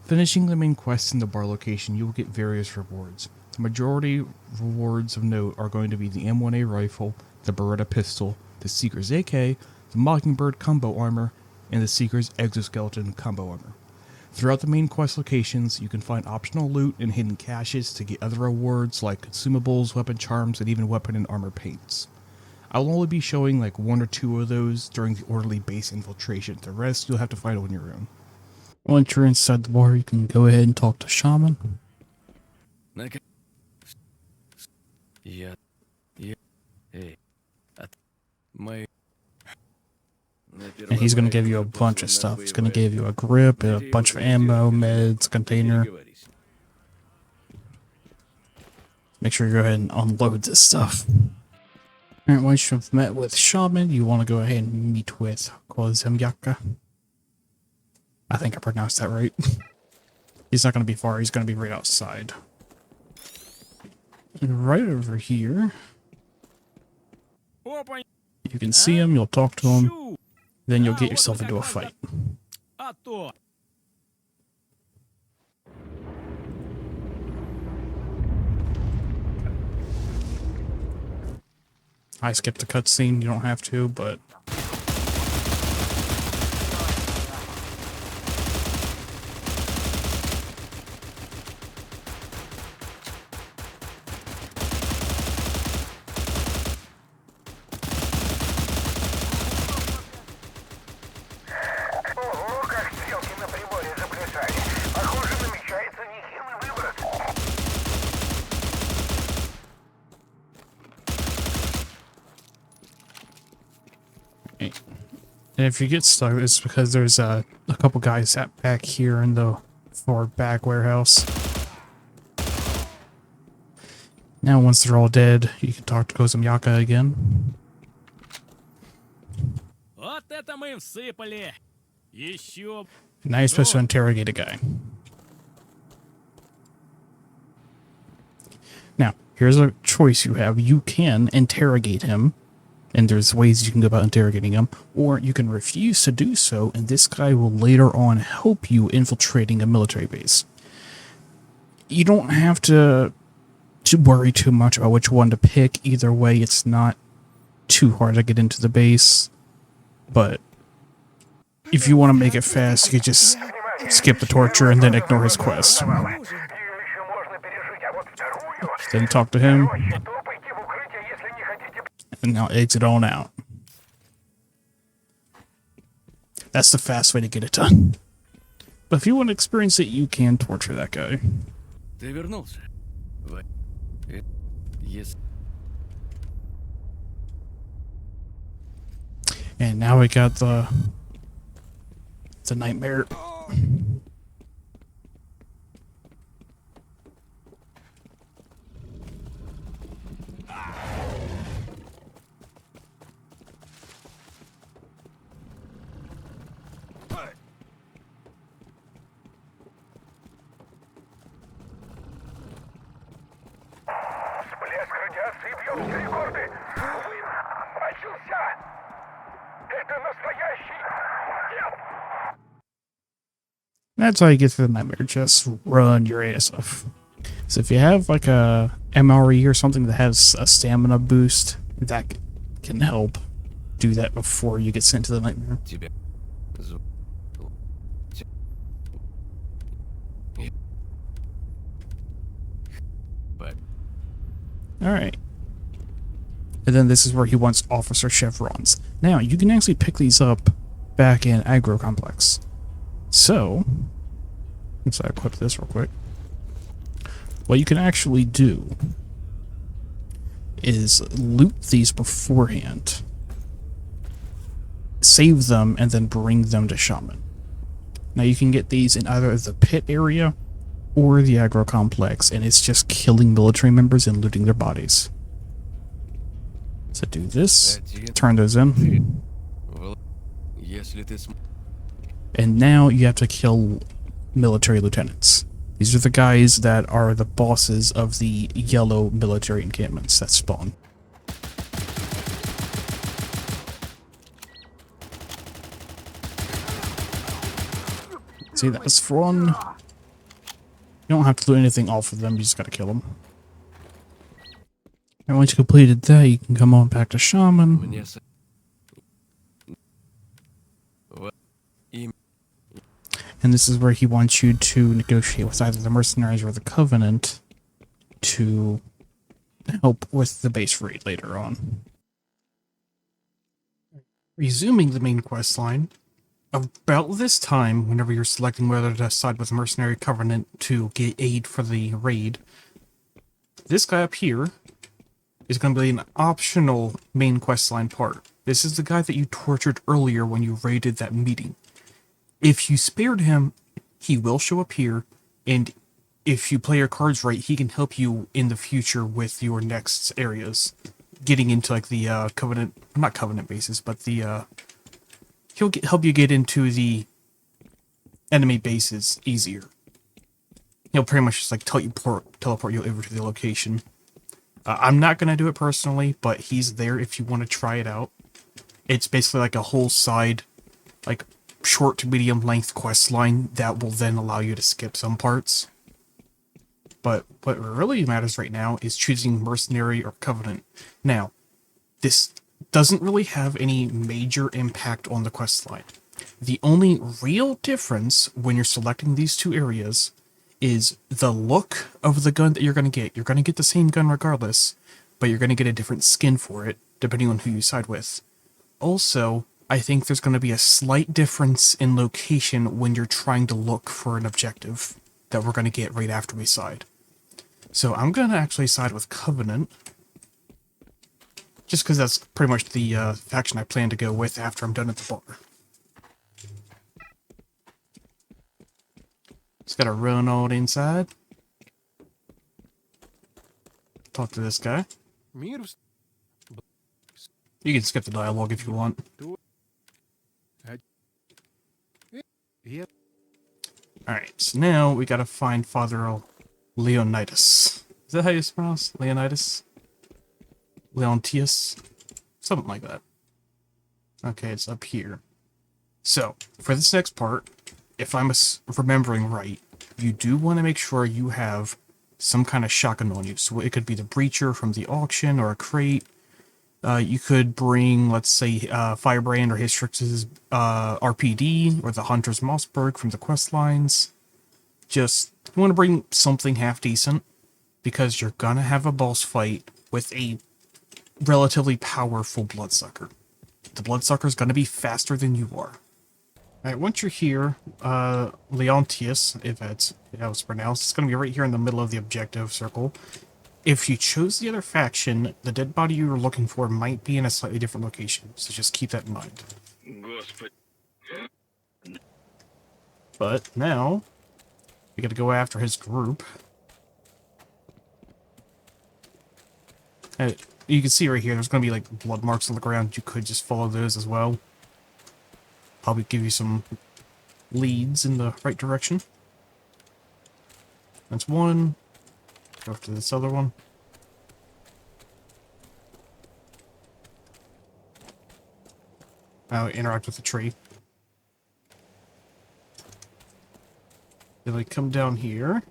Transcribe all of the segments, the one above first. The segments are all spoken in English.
Finishing the main quest in the bar location, you will get various rewards. The majority rewards of note are going to be the M1A rifle, the Beretta pistol, the Seeker's AK, the Mockingbird combo armor, and the Seeker's exoskeleton combo armor. Throughout the main quest locations, you can find optional loot and hidden caches to get other rewards like consumables, weapon charms, and even weapon and armor paints. I'll only be showing like 1 or 2 of those during the orderly base infiltration. The rest you'll have to find on your own. Once you're inside the bar, you can go ahead and talk to Shaman. And he's going to give you a bunch of stuff. He's going to give you a grip, a bunch of ammo, meds, container. Make sure you go ahead and unload this stuff. Alright, once you've met with Shaman, you want to go ahead and meet with Kozemyaka. I think I pronounced that right. He's not going to be far, he's going to be right outside. And right over here, you can see him, you'll talk to him, then you'll get yourself into a fight. I skipped the cutscene, you don't have to, but... And if you get stuck, it's because there's a couple guys back here in the far back warehouse. Now, once they're all dead, you can talk to Kozemyaka again. Now you're supposed to interrogate a guy. Now, here's a choice you have. You can interrogate him. And there's ways you can go about interrogating him, or you can refuse to do so, and this guy will later on help you infiltrating a military base. You don't have to worry too much about which one to pick. Either way, it's not too hard to get into the base, but if you want to make it fast, you can just skip the torture and then ignore his quest. Then talk to him. And now exit on out. That's the fast way to get it done. But if you want to experience it, you can torture that guy. And now we got the nightmare. That's how you get through the nightmare. Just run your ass off. So if you have like a MRE or something that has a stamina boost, that can help do that before you get sent to the nightmare. Alright. And then this is where he wants officer chevrons. Now, you can actually pick these up back in Aggro Complex. So, let's equip this real quick. What you can actually do is loot these beforehand, save them, and then bring them to Shaman. Now you can get these in either the pit area or the Aggro Complex, and it's just killing military members and looting their bodies. So do this, turn those in. And now you have to kill military lieutenants. These are the guys that are the bosses of the yellow military encampments that spawn. See, that's one. You don't have to do anything off of them, you just gotta kill them. And once you completed that, you can come on back to Shaman. And this is where he wants you to negotiate with either the mercenaries or the Covenant to help with the base raid later on. Resuming the main quest line, about this time, whenever you're selecting whether to side with the Mercenary Covenant to get aid for the raid, this guy up here is going to be an optional main questline part. This is the guy that you tortured earlier when you raided that meeting. If you spared him, he will show up here, and if you play your cards right, he can help you in the future with your next areas. Getting into like the Covenant, not Covenant bases, but the he'll help you get into the enemy bases easier. He'll pretty much just like teleport you over to the location. I'm not going to do it personally, but he's there if you want to try it out. It's basically like a whole side, like short to medium length quest line that will then allow you to skip some parts. But what really matters right now is choosing Mercenary or Covenant. Now, this doesn't really have any major impact on the quest line. The only real difference when you're selecting these two areas is the look of the gun that you're going to get. You're going to get the same gun regardless, but you're going to get a different skin for it, depending on who you side with. Also, I think there's going to be a slight difference in location when you're trying to look for an objective that we're going to get right after we side. So I'm going to actually side with Covenant, just because that's pretty much the faction I plan to go with after I'm done at the bar. Just gotta run on inside. Talk to this guy. You can skip the dialogue if you want. Alright, so now we gotta find Father Leonidas. Is that how you pronounce Leonidas? Leontius? Something like that. Okay, it's up here. So, for this next part, if I'm remembering right, you do want to make sure you have some kind of shotgun on you. So it could be the Breacher from the auction or a crate. You could bring, let's say, Firebrand or Hystrix's RPD or the Hunter's Mossberg from the quest lines. Just, you want to bring something half decent because you're going to have a boss fight with a relatively powerful Bloodsucker. The Bloodsucker's going to be faster than you are. Alright, once you're here, Leontius, if that's how it's pronounced, it's going to be right here in the middle of the objective circle. If you chose the other faction, the dead body you were looking for might be in a slightly different location, so just keep that in mind. But now, we gotta go after his group. You can see right here, there's going to be like blood marks on the ground. You could just follow those as well. Probably give you some leads in the right direction. That's one. Go after this other one. Now interact with the tree. Then we come down here.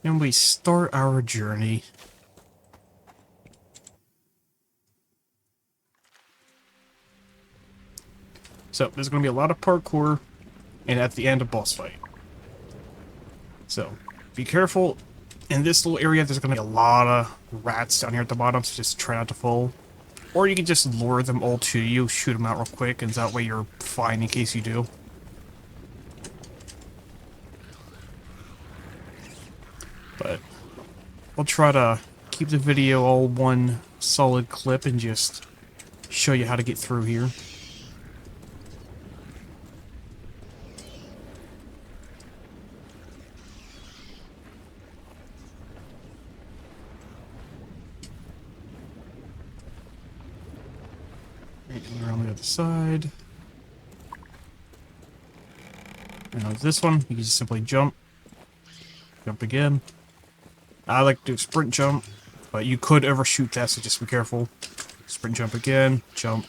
And we start our journey. So, there's going to be a lot of parkour, and at the end, a boss fight. So, be careful. In this little area, there's going to be a lot of rats down here at the bottom, so just try not to fall. Or you can just lure them all to you, shoot them out real quick, and that way you're fine in case you do. But, I'll try to keep the video all one solid clip and just show you how to get through here. And around the other side. And on this one, you can just simply jump. Jump again. I like to do sprint jump, but you could overshoot that, so just be careful. Sprint jump again, jump.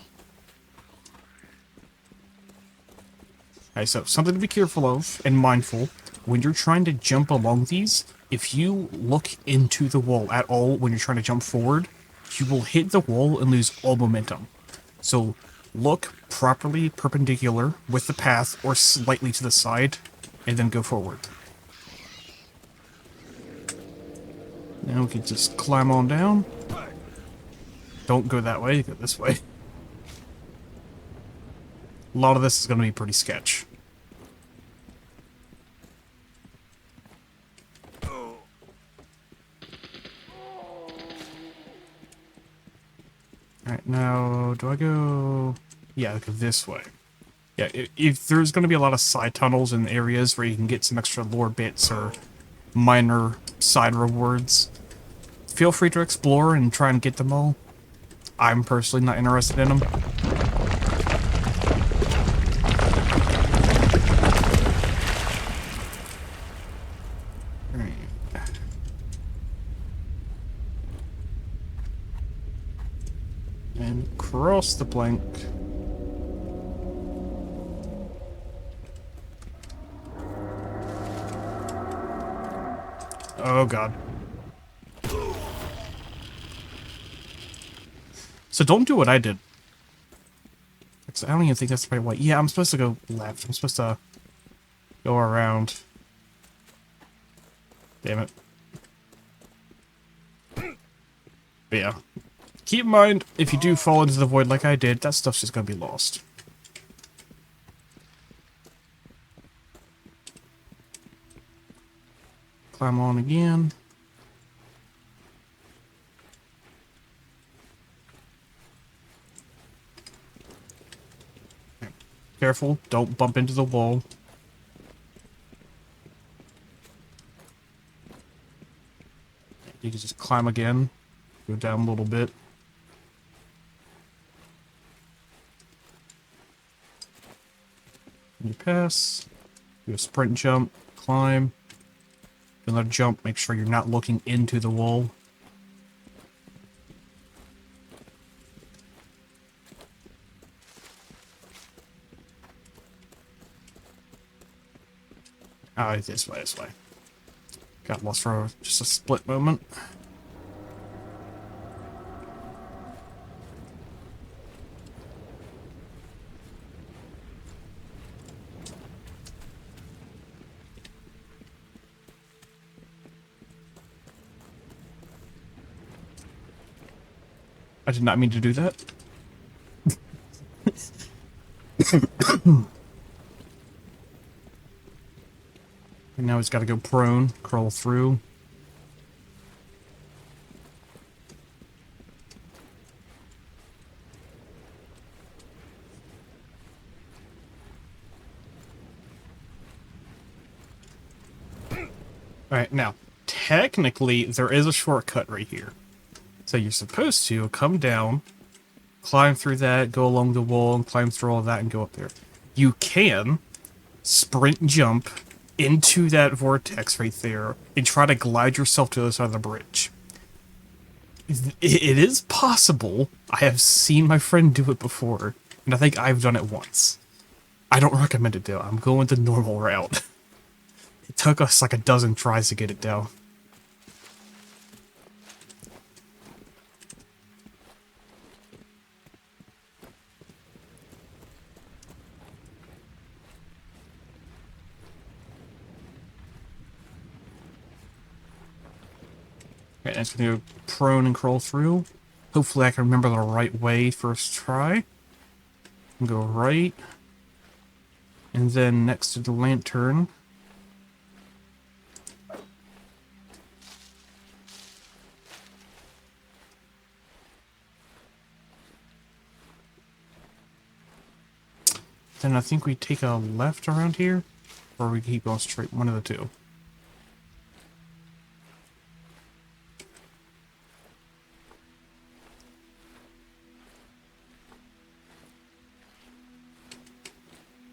Alright, so something to be careful of and mindful. when you're trying to jump along these, if you look into the wall at all when you're trying to jump forward, you will hit the wall and lose all momentum. So look properly perpendicular with the path or slightly to the side, and then go forward. Now we can just climb on down. Don't go that way, go this way. A lot of this is going to be pretty sketch. Alright, now, do I go... Yeah, I go this way. Yeah, if there's going to be a lot of side tunnels in areas where you can get some extra lore bits or minor side rewards, feel free to explore and try and get them all. I'm personally not interested in them. And cross the plank. Oh god. So don't do what I did. I don't even think that's the right way. Yeah, I'm supposed to go left. I'm supposed to go around. Damn it. But yeah. Keep in mind, if you do fall into the void like I did, that stuff's just gonna be lost. Climb on again. Careful, don't bump into the wall. You can just climb again. Go down a little bit. You pass. Do a sprint jump. Climb. Another jump. Make sure you're not looking into the wall. Oh, this way, this way. Got lost for just a split moment. I did not mean to do that. And now he's got to go prone, crawl through. Alright, now, technically, there is a shortcut right here. So you're supposed to come down, climb through that, go along the wall, and climb through all that, and go up there. You can sprint jump into that vortex right there and try to glide yourself to the other side of the bridge. It is possible. I have seen my friend do it before, and I think I've done it once. I don't recommend it though. I'm going the normal route. It took us like a dozen tries to get it down. Okay, it's gonna go prone and crawl through. Hopefully I can remember the right way first try. And go right. And then next to the lantern. Then I think we take a left around here. Or we keep going straight, one of the two.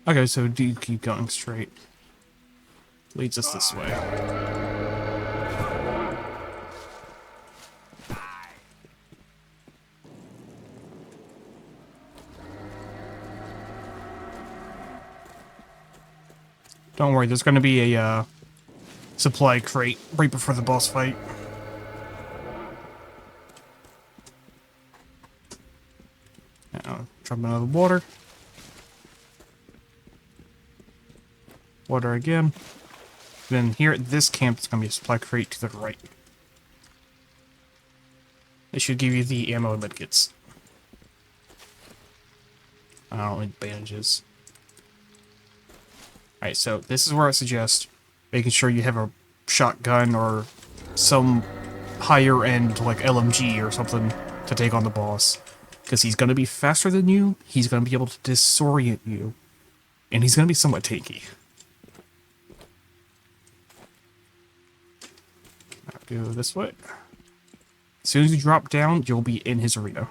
Okay, so do you keep going straight? Leads us this way. Don't worry, there's going to be a supply crate right before the boss fight. Now, jump into the water. Water again. Then here at this camp, it's going to be a supply crate to the right. It should give you the ammo and medkits. I don't need bandages. Alright, so this is where I suggest making sure you have a shotgun or some higher end, like LMG or something, to take on the boss. Because he's going to be faster than you, he's going to be able to disorient you, and he's going to be somewhat tanky. I'll go this way. As soon as you drop down, you'll be in his arena.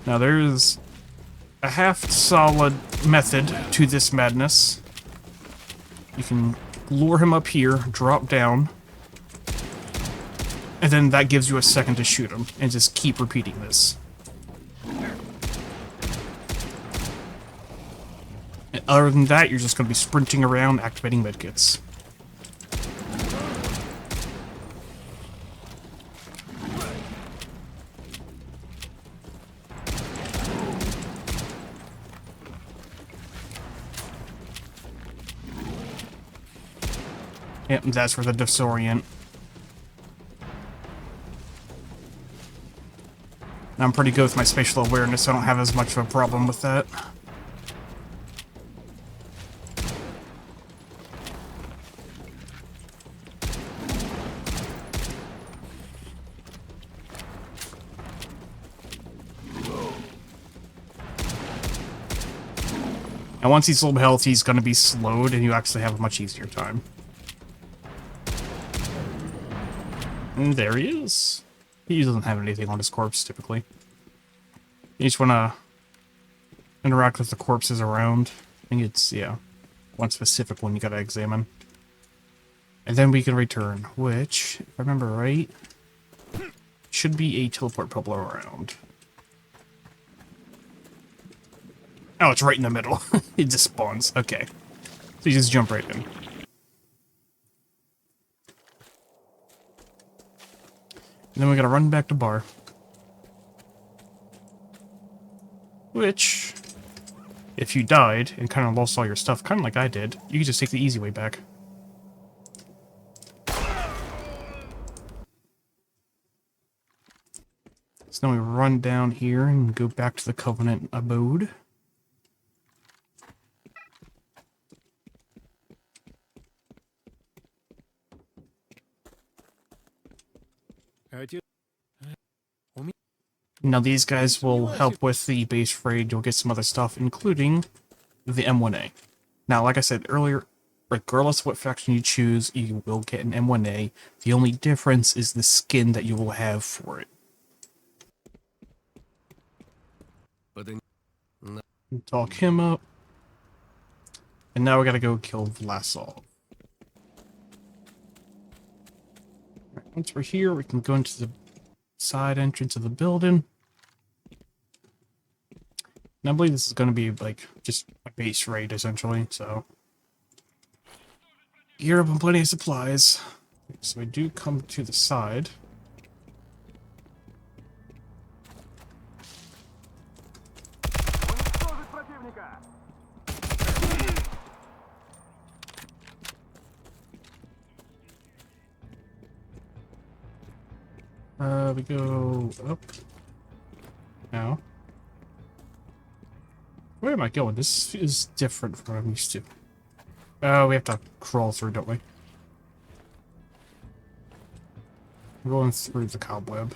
Now there's a half-solid method to this madness. You can lure him up here, drop down, and then that gives you a second to shoot him, and just keep repeating this. And other than that, you're just going to be sprinting around, activating medkits. Yep, that's for the disorient. I'm pretty good with my spatial awareness, so I don't have as much of a problem with that. And once he's low health, he's going to be slowed, and you actually have a much easier time. And there he is. He doesn't have anything on his corpse, typically. You just want to interact with the corpses around. I think it's, yeah, one specific one you got to examine. And then we can return, which, if I remember right, should be a teleport bubble around. Oh, it's right in the middle. It just spawns. Okay. So you just jump right in. And then we gotta run back to bar. Which, if you died and kind of lost all your stuff, kind of like I did, you can just take the easy way back. So now we run down here and go back to the Covenant abode. Now these guys will help with the base raid. You'll get some other stuff, including the M1A. Now, like I said earlier, regardless of what faction you choose, you will get an M1A. The only difference is the skin that you will have for it. Talk him up. And now we gotta go kill Vlasov. Once we're here, we can go into the side entrance of the building. And I believe this is going to be, like, just a base raid, essentially, so... Gear up on plenty of supplies. So we do come to the side. We go up. Now. Where am I going? This is different from what I'm used to. Oh, we have to crawl through, don't we? We're going through the cobweb.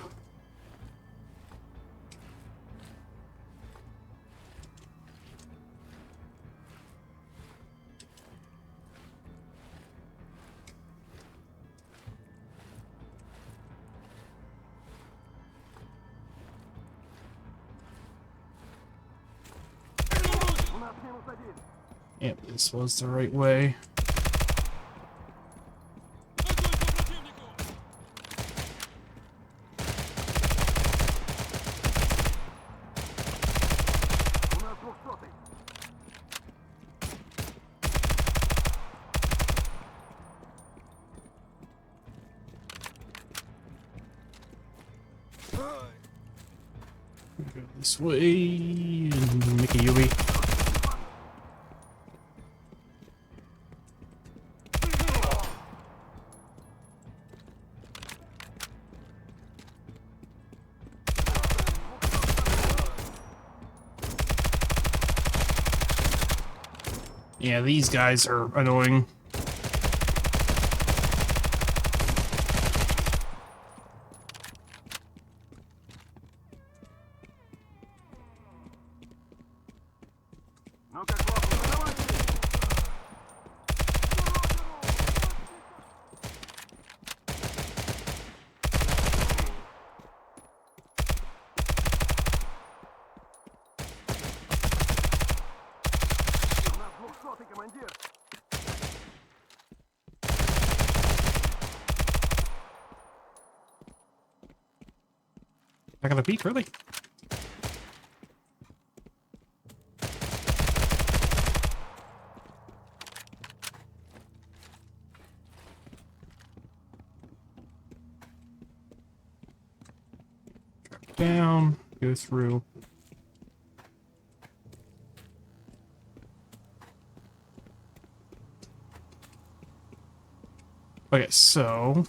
Yep, this was the right way. This way. And make a Yui. Yeah, these guys are annoying. I got a peek, really? Drop down, go through. Okay, so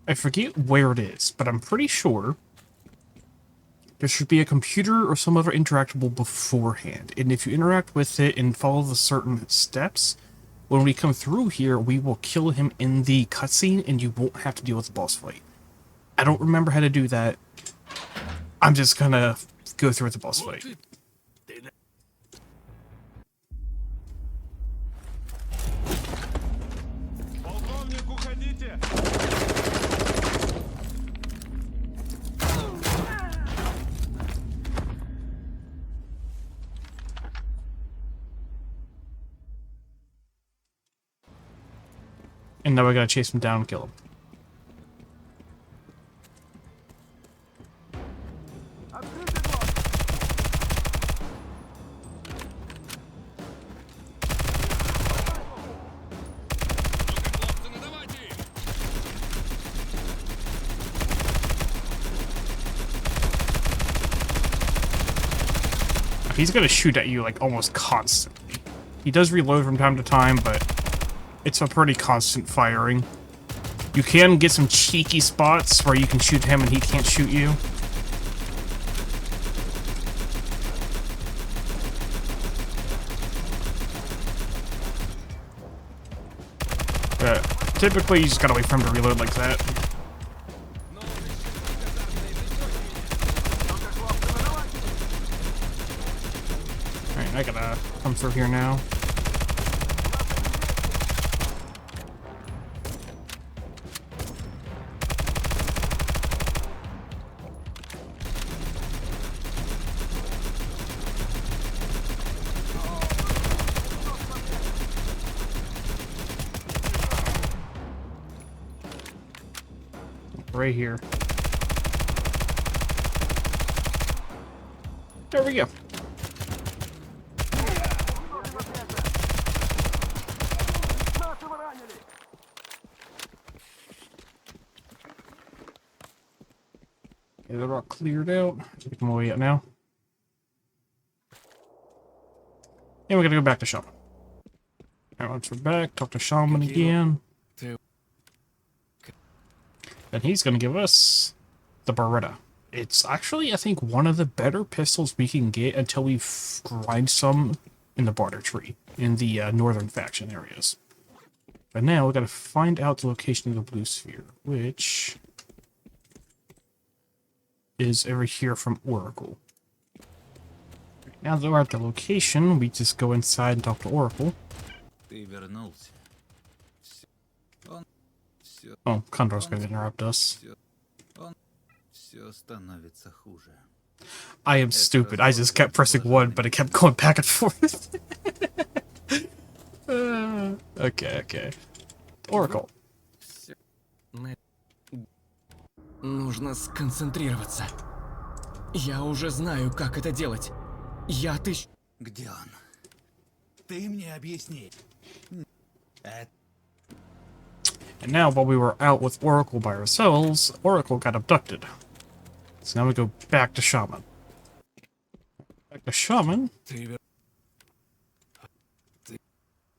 I forget where it is, but I'm pretty sure there should be a computer or some other interactable beforehand. And if you interact with it and follow the certain steps, when we come through here, we will kill him in the cutscene and you won't have to deal with the boss fight. I don't remember how to do that. I'm just gonna go through with the boss fight. And now we gotta chase him down and kill him. He's gonna shoot at you like almost constantly. He does reload from time to time, but it's a pretty constant firing. You can get some cheeky spots where you can shoot him and he can't shoot you. But typically you just gotta wait for him to reload like that. Alright, I gotta come through here now. Right here. There we go. Okay, they're all cleared out. Take them away out now. And we're gonna go back to Shaman. Alright, once we're back, talk to Shaman again. And he's going to give us the Beretta. It's actually, I think, one of the better pistols we can get until we grind some in the barter tree, in the northern faction areas. But now we've got to find out the location of the blue sphere, which is over here from Oracle. Now that we're at the location, we just go inside and talk to Oracle. Oh, Condor's gonna interrupt us. I am stupid. I just kept pressing 1, but it kept going back and forth. Okay. Oracle. Нужно сконцентрироваться. Я уже знаю, как это делать. Я отыщу... Где он? Ты мне объясни. And now, while we were out with Oracle by ourselves, Oracle got abducted. So now we go back to Shaman. A shaman? Ты вер-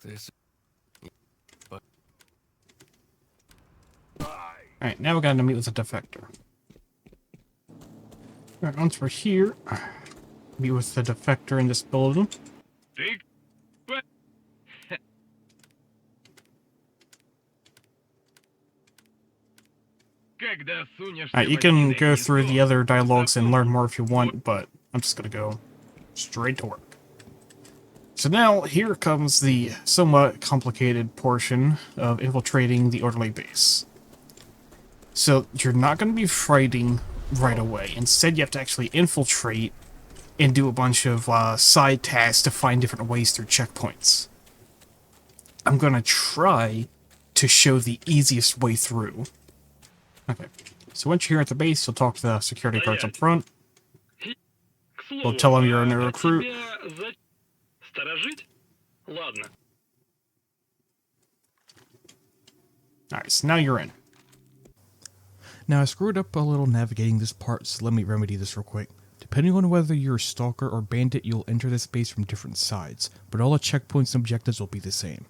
Ты с- Alright, now we gotta meet with a defector. Alright, once we're here, meet with the defector in this building. Ты когда сунешься Alright, you в can осиное go through the гнездо, other dialogues and learn more if you want, but I'm just gonna go straight to work. So now, here comes the somewhat complicated portion of infiltrating the orderly base. So, you're not going to be fighting right away. Instead, you have to actually infiltrate and do a bunch of side tasks to find different ways through checkpoints. I'm going to try to show the easiest way through. Okay, so once you're here at the base, you'll talk to the security guards up front. К слову, We'll tell them you're a new а recruit. тебя сторожить? Ладно. Alright, so now you're in. Now I screwed up a little navigating this part, so let me remedy this real quick. Depending on whether you're a stalker or bandit, you'll enter this base from different sides, but all the checkpoints and objectives will be the same.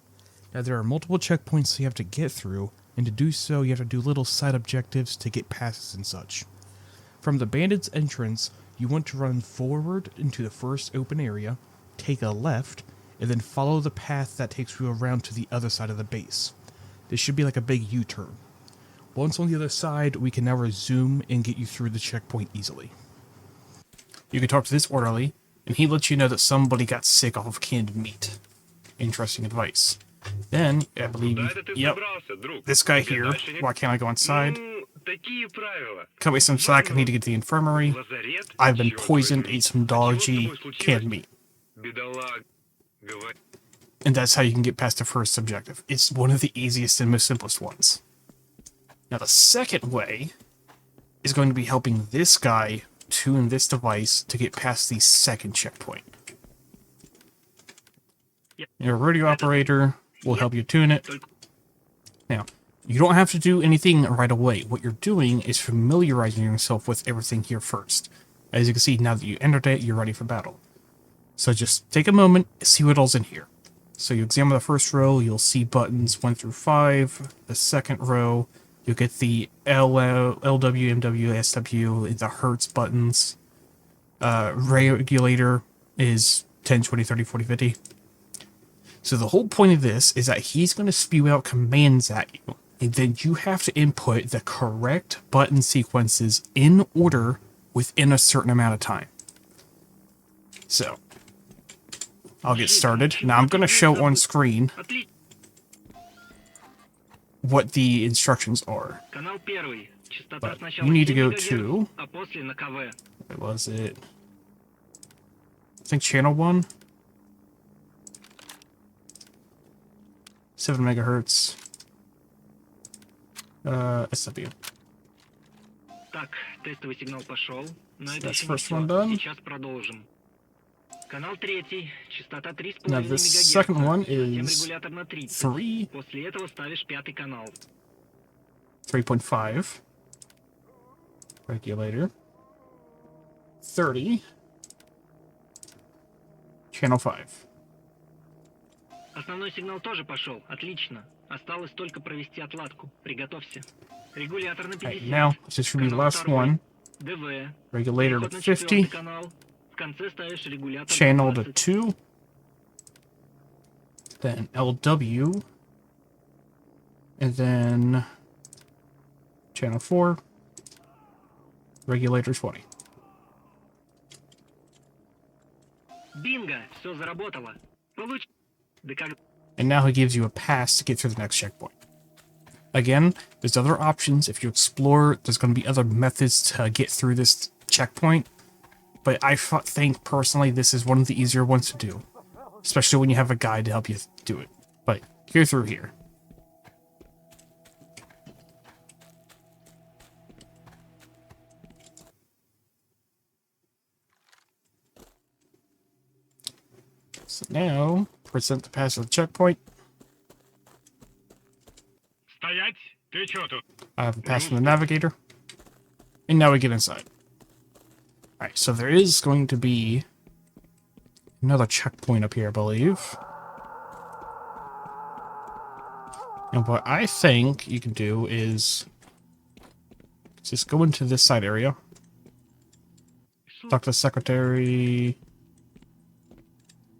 Now there are multiple checkpoints you have to get through, and to do so you have to do little side objectives to get passes and such. From the bandit's entrance, you want to run forward into the first open area, take a left, and then follow the path that takes you around to the other side of the base. This should be like a big U-turn. Once on the other side, we can now resume and get you through the checkpoint easily. You can talk to this orderly, and he lets you know that somebody got sick off of canned meat. Interesting advice. Then, I believe, Куда это ты yep, собрался, друг? this guy Тебе here, дальше не- why can't I go inside? Ну, такие правила. Cut me some slack, I need to get to the infirmary. Лазарет? I've been Чёрт poisoned, возьми. ate some А чего с dodgy тобой случилось? canned meat. Бедолаг. Говори. And that's how you can get past the first objective. It's one of the easiest and most simplest ones. Now the second way is going to be helping this guy tune this device to get past the second checkpoint. Your radio operator will help you tune it. Now, you don't have to do anything right away. What you're doing is familiarizing yourself with everything here first. As you can see, now that you entered it, you're ready for battle. So just take a moment, see what all's in here. So you examine the first row, you'll see buttons 1 through 5. The second row, you'll get the LW, MW, SW, the Hertz buttons. Regulator is 10, 20, 30, 40, 50. So the whole point of this is that he's going to spew out commands at you, and then you have to input the correct button sequences in order within a certain amount of time. So, I'll get started. Now I'm going to show on screen Отлично. what the instructions are. Канал первый. Частота But сначала you need to 7 go МГц, to- а после на КВ. What was it? I think channel 1. 7 megahertz. SW. Так, тестовый сигнал пошел. На That's этом еще не first всё. one done. Сейчас продолжим. Канал третий. Частота 3,5 Now the МГц. second one Система is регулятор на 30. 3, После этого ставишь пятый канал. 3.5. Regulator. 30. Channel 5. Основной сигнал тоже пошел. Отлично. Осталось только провести отладку. Приготовься. Регулятор на 50. Alright, now this should be the last one. ДВ. Regulator to Переход на четвертый 50. канал. В конце ставишь регулятор Channel на to 20. 2. Then LW. And then channel 4. Regulator 20. Бинго! Все заработало. Получ... Да как... And now he gives you a pass to get through the next checkpoint. Again, there's other options. If you explore, there's going to be other methods to get through this checkpoint. But I think, personally, this is one of the easier ones to do. Especially when you have a guide to help you do it. But you're through here. So now, present the pass of the checkpoint. Стоять! Ты чё тут? I have a pass from the navigator. And now we get inside. Alright, so there is going to be another checkpoint up here, I believe. And what I think you can do is just go into this side area. Talk to the secretary.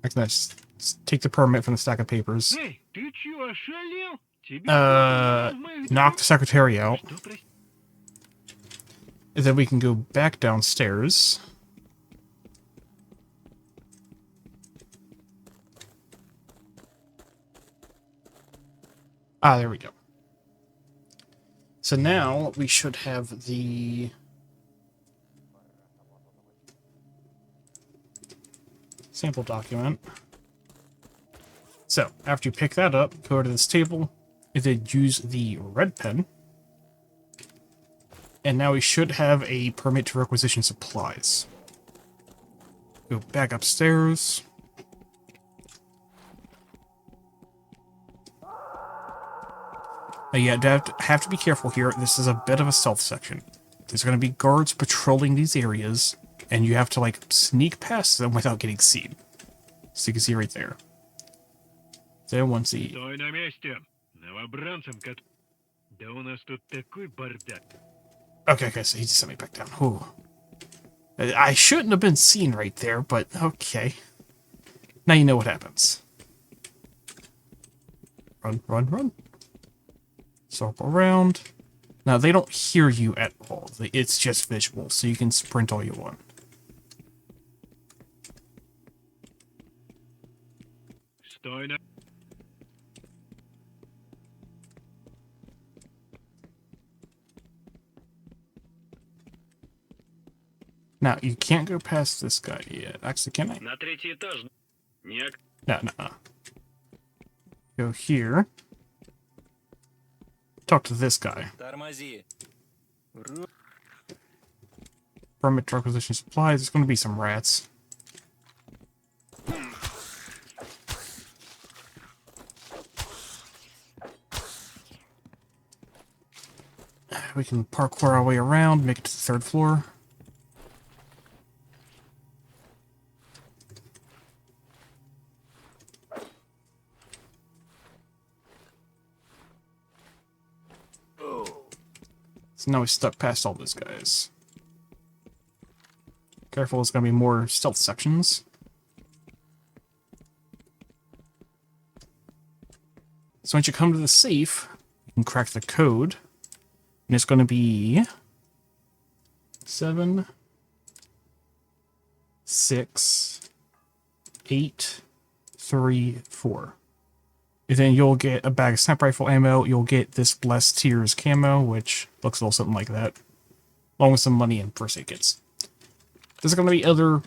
I can just take the permit from the stack of papers. Эй, ты чё, ошалел? Тебе Knock the secretary out. And then we can go back downstairs. Ah, there we go. So now we should have the sample document. So, after you pick that up, go to this table, and then use the red pen. And now we should have a permit to requisition supplies. Go back upstairs. Yeah, have to be careful here. This is a bit of a stealth section. There's going to be guards patrolling these areas, and you have to, like, sneak past them without getting seen. So you can see right there. Then once the... Стой на месте. Новобранцам, да у нас тут такой бардак. Okay, so he just sent me back down. Ooh. I shouldn't have been seen right there, but okay. Now you know what happens. Run, run, run. Circle around. Now, they don't hear you at all. It's just visual, so you can sprint all you want. Стой на... Now, you can't go past this guy yet. Actually, can I? На третий этаж. Нет. No. Go here. Talk to this guy. Тормози. Permit requisition supplies. There's going to be some rats. We can parkour our way around, make it to the third floor. So now we stuck past all those guys. Careful, there's going to be more stealth sections. So once you come to the safe, you can crack the code. And it's going to be 7, 6, 8, 3, 4. And then you'll get a bag of sniper rifle ammo. You'll get this Blessed Tears camo, which looks a little something like that, along with some money and first aid kits. There's going to be other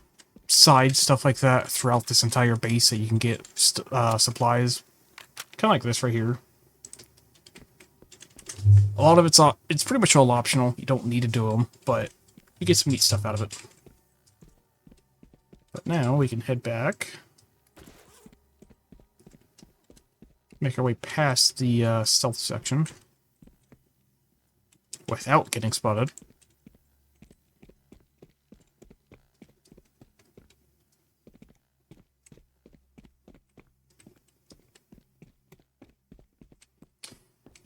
side stuff like that throughout this entire base that you can get supplies, kind of like this right here. A lot of it's pretty much all optional. You don't need to do them, but you get some neat stuff out of it. But now we can head back. Make our way past the stealth section without getting spotted.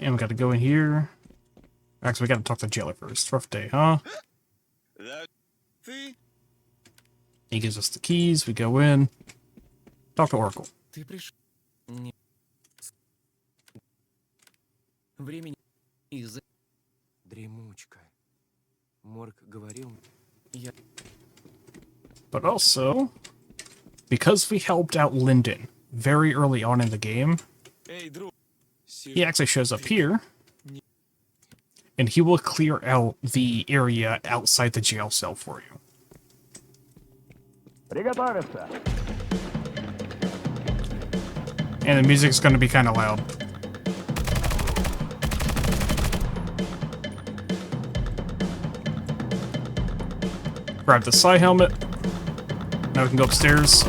And we got to go in here. Actually, we got to talk to the jailer first. Rough day, huh? He gives us the keys. We go in. Talk to Oracle. Ты пришел. Нет. Времени из-за... Дремучка. Морг говорил... Я... But also, because we helped out Lyndon very early on in the game, Эй, друг. he actually shows up here, and he will clear out the area outside the jail cell for you. Приготовиться. And the music's going to be kind of loud. Grab the psi helmet. Now we can go upstairs.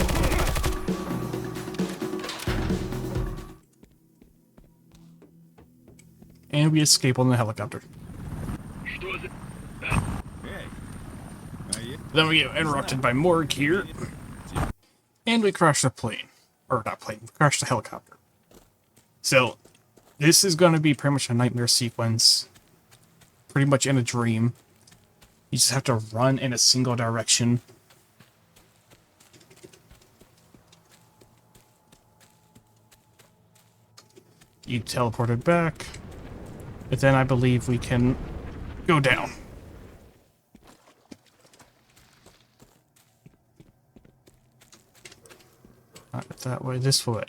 And we escape on the helicopter. Что за... Then we get interrupted by Morg here. And we crashed the plane. Or not plane, we crashed the helicopter. So, this is going to be pretty much a nightmare sequence. Pretty much in a dream. You just have to run in a single direction. You teleported back. But then I believe we can go down. Not that way, this way.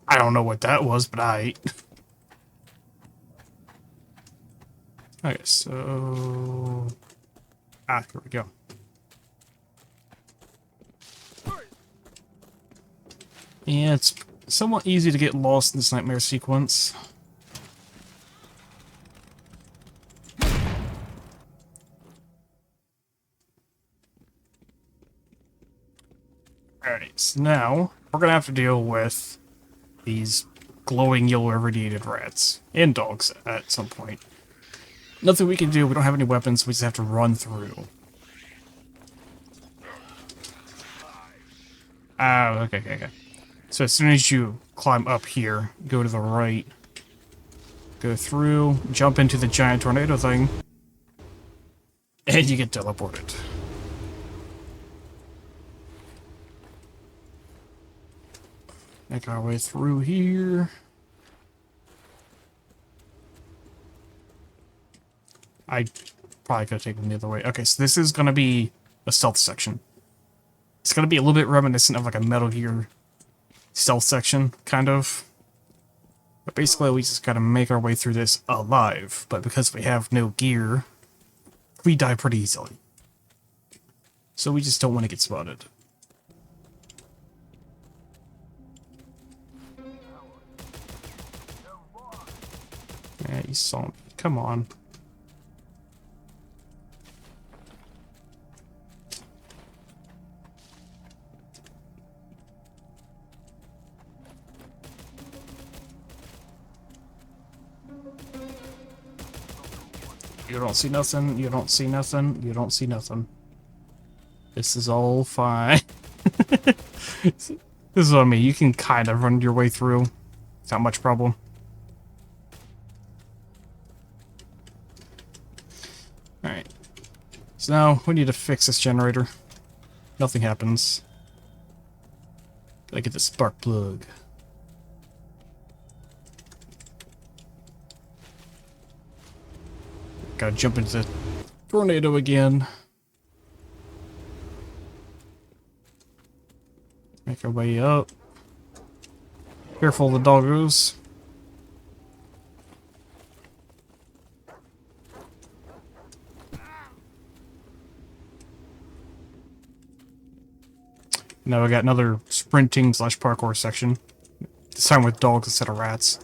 I don't know what that was, but okay, so... here we go. Yeah, it's somewhat easy to get lost in this nightmare sequence. Alright, so now we're gonna have to deal with these glowing yellow irradiated rats and dogs at some point. Nothing we can do, we don't have any weapons, we just have to run through. Okay. So as soon as you climb up here, go to the right, go through, jump into the giant tornado thing, and you get teleported. Make our way through here. I probably could have taken the other way. Okay, so this is going to be a stealth section. It's going to be a little bit reminiscent of like a Metal Gear stealth section, kind of. But basically, we just got to make our way through this alive. But because we have no gear, we die pretty easily. So we just don't want to get spotted. Yeah, you saw me. Come on. You don't see nothing, you don't see nothing, you don't see nothing. This is all fine. This is what I mean, you can kind of run your way through. It's not much problem. Alright. So now, we need to fix this generator. Nothing happens. Gotta get the spark plug. Gotta jump into the tornado again. Make our way up. Careful of the doggos. Now we got another sprinting / parkour section. This time with dogs instead of rats.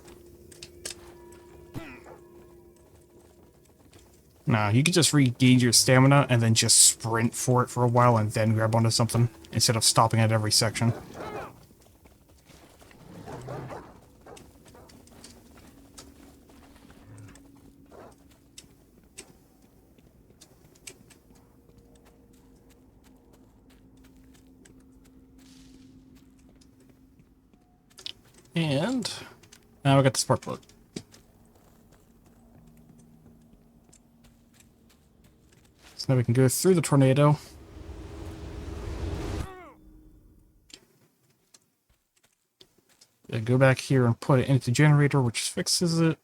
Nah, you can just regain your stamina and then just sprint for it for a while and then grab onto something instead of stopping at every section. And now we got the spark plug. So now we can go through the tornado. Go back here and put it into the generator, which fixes it.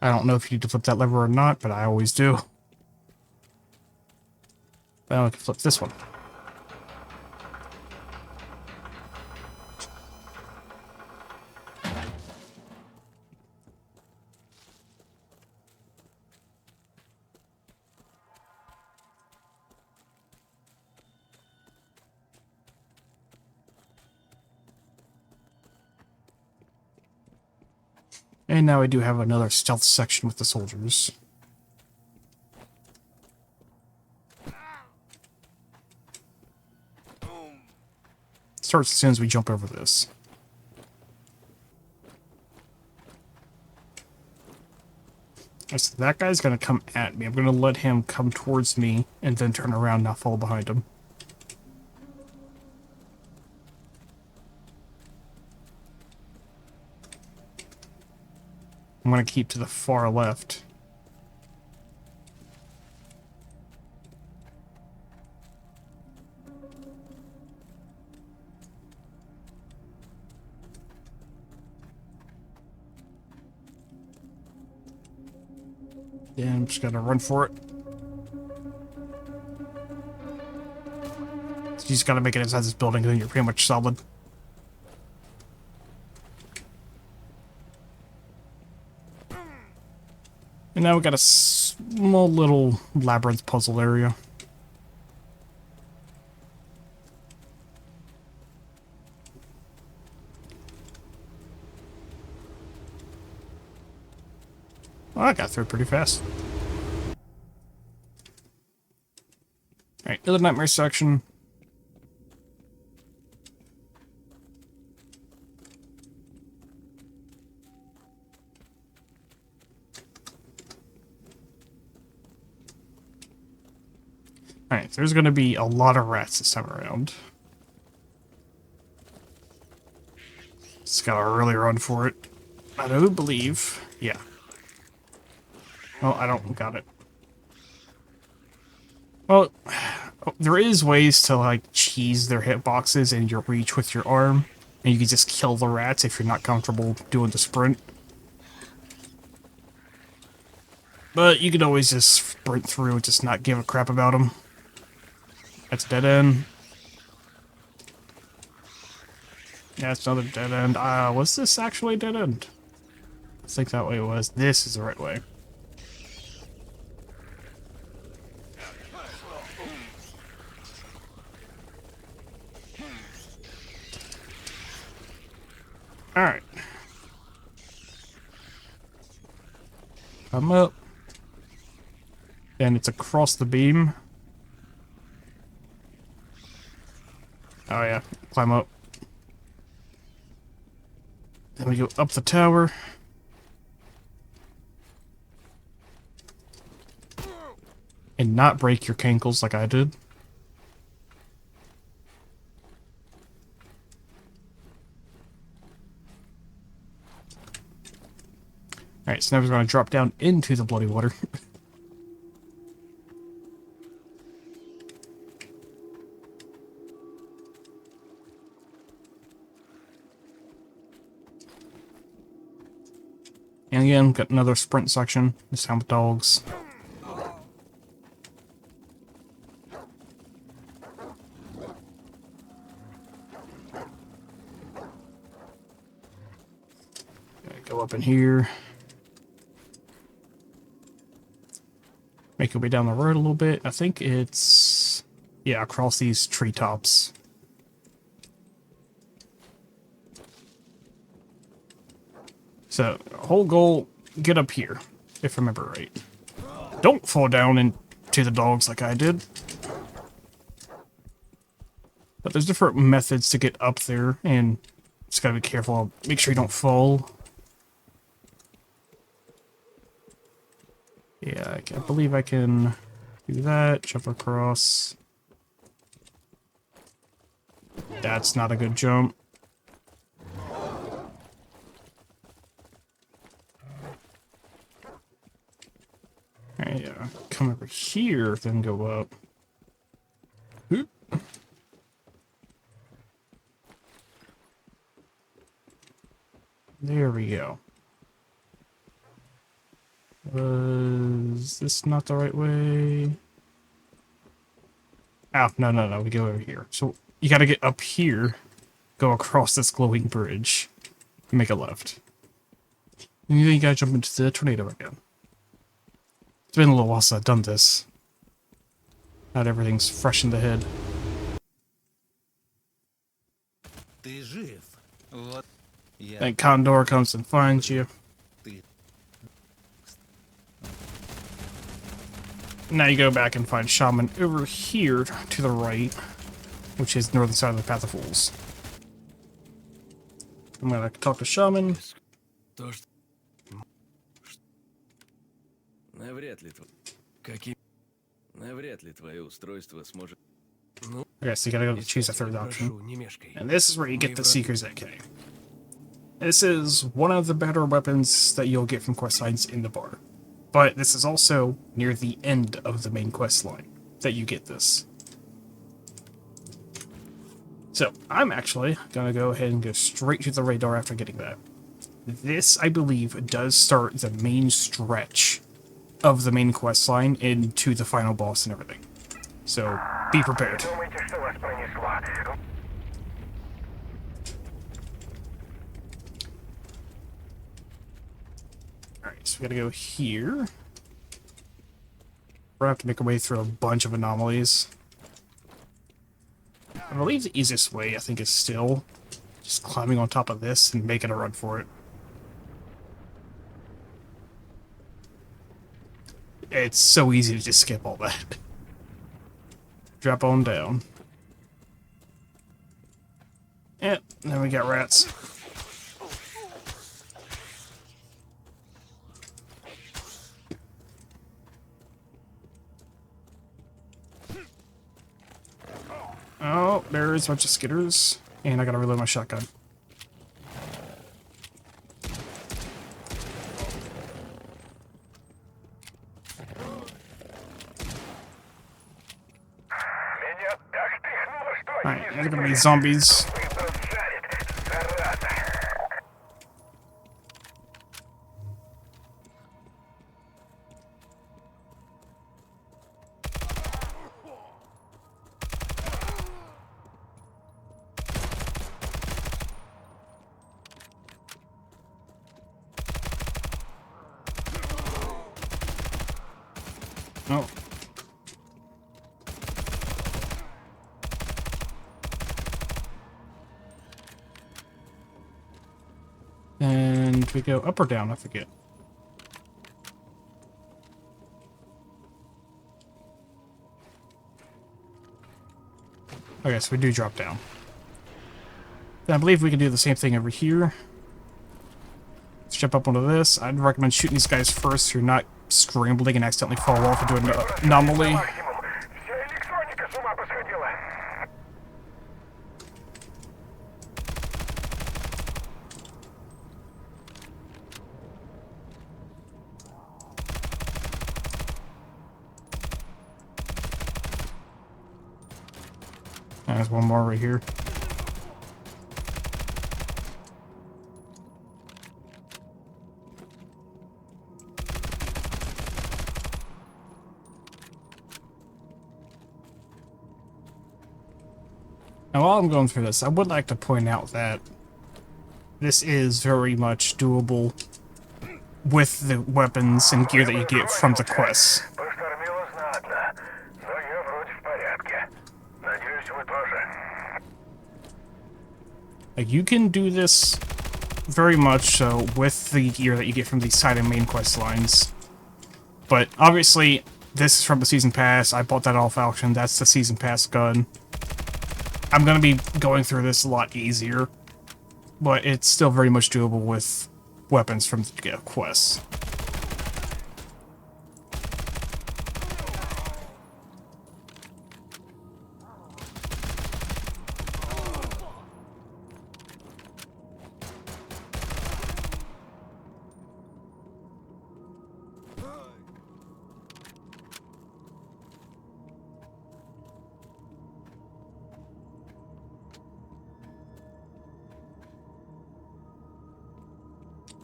I don't know if you need to flip that lever or not, but I always do. Now I can flip this one. And now I do have another stealth section with the soldiers. starts as soon as we jump over this. So that guy's going to come at me. I'm going to let him come towards me and then turn around and not fall behind him. I'm going to keep to the far left. Yeah, I'm just gonna run for it. You just gotta make it inside this building, and then you're pretty much solid. And now we got a small little labyrinth puzzle area. Well, I got through it pretty fast. Alright, another nightmare section. Alright, there's gonna be a lot of rats this time around. Just gotta really run for it. I do believe. Yeah. Oh, I don't got it. Well, there is ways to, like, cheese their hitboxes in your reach with your arm. And you can just kill the rats if you're not comfortable doing the sprint. But you can always just sprint through and just not give a crap about them. That's a dead end. Yeah, it's another dead end. Was this actually a dead end? I think that way it was. This is the right way. Alright. Come up. And it's across the beam. Oh yeah, climb up. Then we go up the tower. And not break your cankles like I did. Alright, so now we're going to drop down into the bloody water. And again, got another sprint section. This time with dogs. Go up in here. Make your way down the road a little bit. I think it's... yeah, across these treetops. So, whole goal, get up here, if I remember right. Don't fall down into the dogs like I did. But there's different methods to get up there, and just gotta be careful. Make sure you don't fall. Yeah, I believe I can do that, jump across. That's not a good jump. Alright, come over here, then go up. Oop. There we go. Was this not the right way? Oh, no, we go over here. So you gotta get up here, go across this glowing bridge, and make a left. And then you gotta jump into the tornado again. It's been a little while since I've done this. Not everything's fresh in the head. Ты жив. Вот. Я... Then Condor comes and finds you. Now you go back and find Shaman over here to the right, which is the northern side of the Path of Fools. I'm gonna talk to Shaman. То, что... Навряд ли Каким... Навряд ли твое устройство сможет... Ну, Okay, so you gotta go choose a third option. прошу, не мешкай. And this is where you get the Seeker's AK. This is one of the better weapons that you'll get from quest lines in the bar. But this is also near the end of the main quest line that you get this. So, I'm actually gonna go ahead and go straight to the radar after getting that. This, I believe, does start the main stretch of the main quest line into the final boss and everything. So, be prepared. Думаете, что вас пронесло? Alright, so we gotta go here. We're gonna have to make our way through a bunch of anomalies. I believe the easiest way, I think, is still just climbing on top of this and making a run for it. It's so easy to just skip all that. Drop on down. Yep, then we got rats. Oh, there's a bunch of skitters. And I gotta reload my shotgun. Меня так тряхнуло, что Alright, there's gonna be zombies. выброс жарит, зараза. Oh. And we go up or down, I forget. Okay, so we do drop down. Then I believe we can do the same thing over here. Let's jump up onto this. I'd recommend shooting these guys first so you're not scrambling and accidentally fall off into an anomaly. Максимум. Вся электроника с ума посходила. There's one more right here. Now, while I'm going through this, I would like to point out that this is very much doable with the weapons and gear that you get from the quests. Поштормило знатно, но я вроде в порядке. Надеюсь, вы тоже. Like, you can do this very much so with the gear that you get from the side and main quest lines. But obviously, this is from the Season Pass. I bought that off auction. That's the Season Pass gun. I'm going to be going through this a lot easier, but it's still very much doable with weapons from the quests.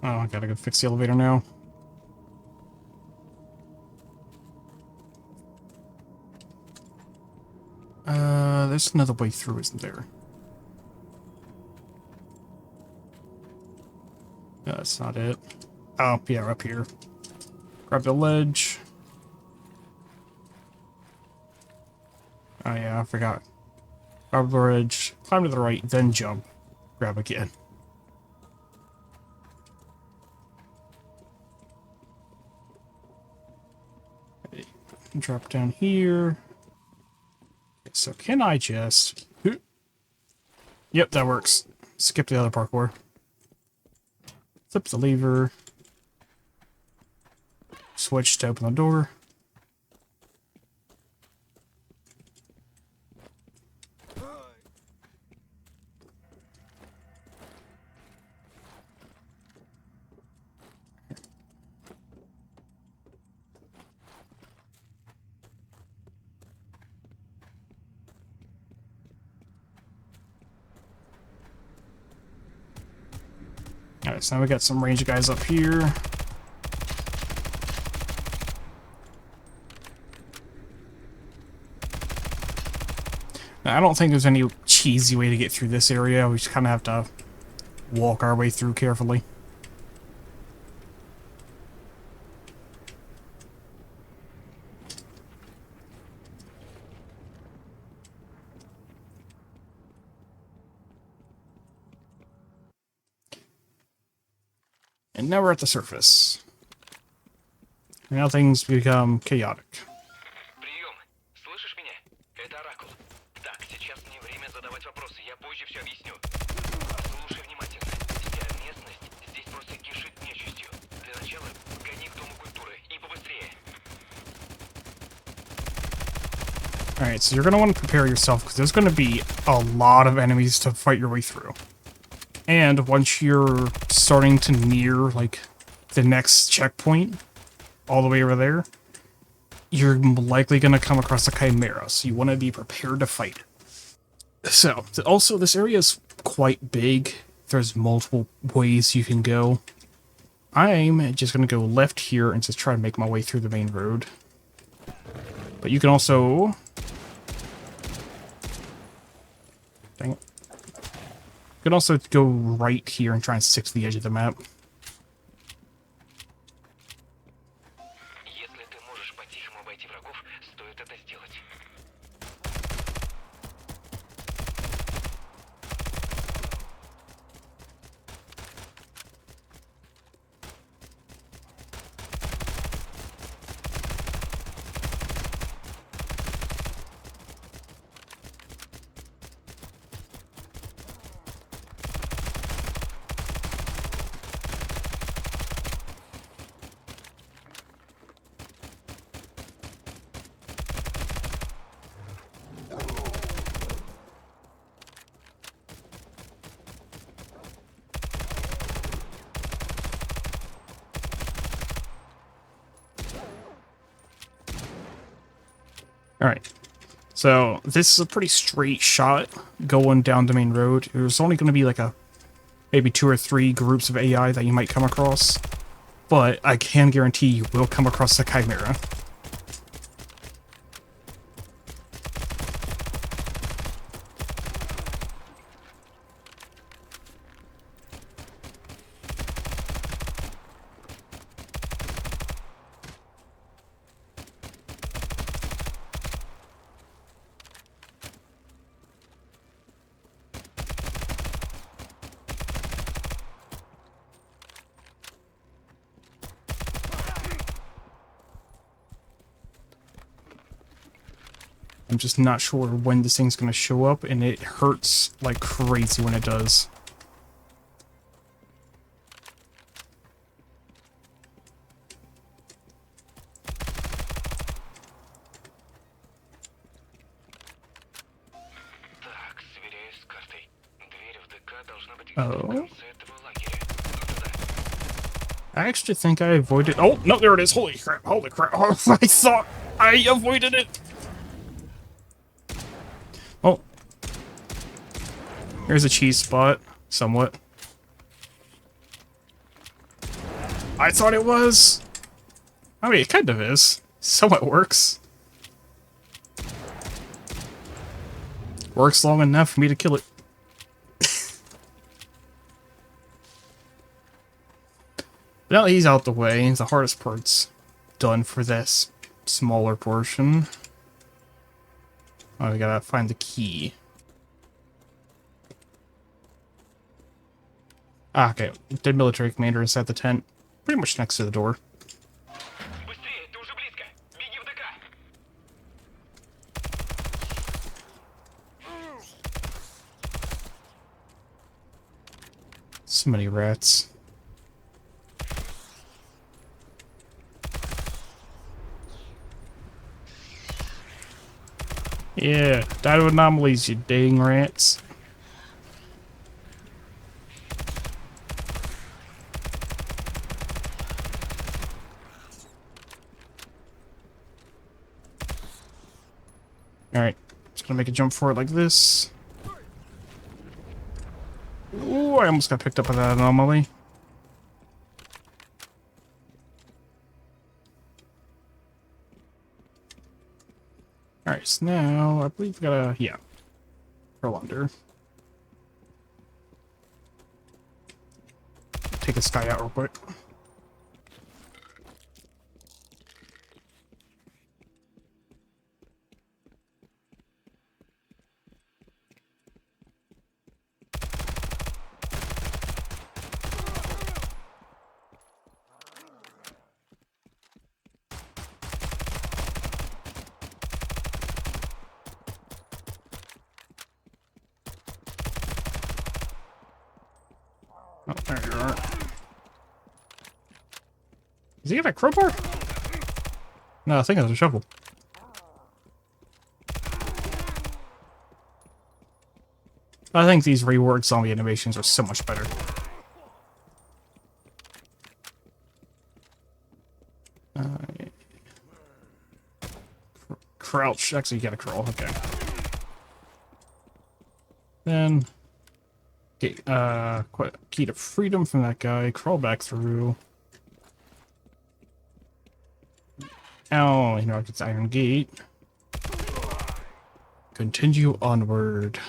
Oh, I gotta go fix the elevator now. There's another way through, isn't there? No, that's not it. Oh, yeah, we're up here. Grab the ledge. Oh, yeah, I forgot. Grab the ledge, climb to the right, then jump. Grab again. Drop down here. Okay, so can I just... Yep, that works. Skip the other parkour. Flip the lever. Switch to open the door. Alright, so now we got some ranged guys up here. Now, I don't think there's any cheesy way to get through this area. We just kind of have to walk our way through carefully. And now we're at the surface. And now things become chaotic. Прием. Слышишь меня? Это Оракул. Так, сейчас не время задавать вопросы. Я позже все объясню. Слушай внимательно. Вся местность здесь просто кишит нечистью. Для начала гони к Дому культуры. И побыстрее. Alright, so you're going to want to prepare yourself because there's going to be a lot of enemies to fight your way through. And once you're starting to near, like, the next checkpoint, all the way over there, you're likely going to come across a chimera, so you want to be prepared to fight. So, also, this area is quite big. There's multiple ways you can go. I'm just going to go left here and just try to make my way through the main road. But you can also... Dang it. You can also go right here and try and stick to the edge of the map. Если ты можешь по-тихому обойти врагов, стоит это сделать. Alright, so this is a pretty straight shot going down the main road. There's only going to be like maybe 2 or 3 groups of AI that you might come across, but I can guarantee you will come across the chimera. I'm just not sure when this thing's going to show up, and it hurts like crazy when it does. Так, сверяюсь с картой. Дверь в ДК должна быть Oh. в конце этого лагеря. Туда. I actually think I avoided... Oh, no, there it is. Holy crap. Holy crap. Oh, I thought I avoided it. Oh. Here's a cheese spot. Somewhat. I thought it was. I mean, it kind of is. Somewhat works. Works long enough for me to kill it. Now that he's out the way, the hardest part's done for this smaller portion. Oh, we gotta find the key. Ah, okay. The military commander inside the tent. Pretty much next to the door. Быстрее, ты уже близко. Беги в ДК. So many rats. Yeah, die to anomalies, you dang rats. Alright, just gonna make a jump for it like this. Ooh, I almost got picked up by that anomaly. Alright, so now I believe we gotta, yeah, roll under. Take this guy out real quick. Oh, there you are. Does he have a crowbar? No, I think it's a shovel. I think these reworked zombie animations are so much better. Crouch. Actually, you gotta crawl. Okay. Then, okay, key to freedom from that guy. Crawl back through. Oh, you know, it's iron gate. Continue onward.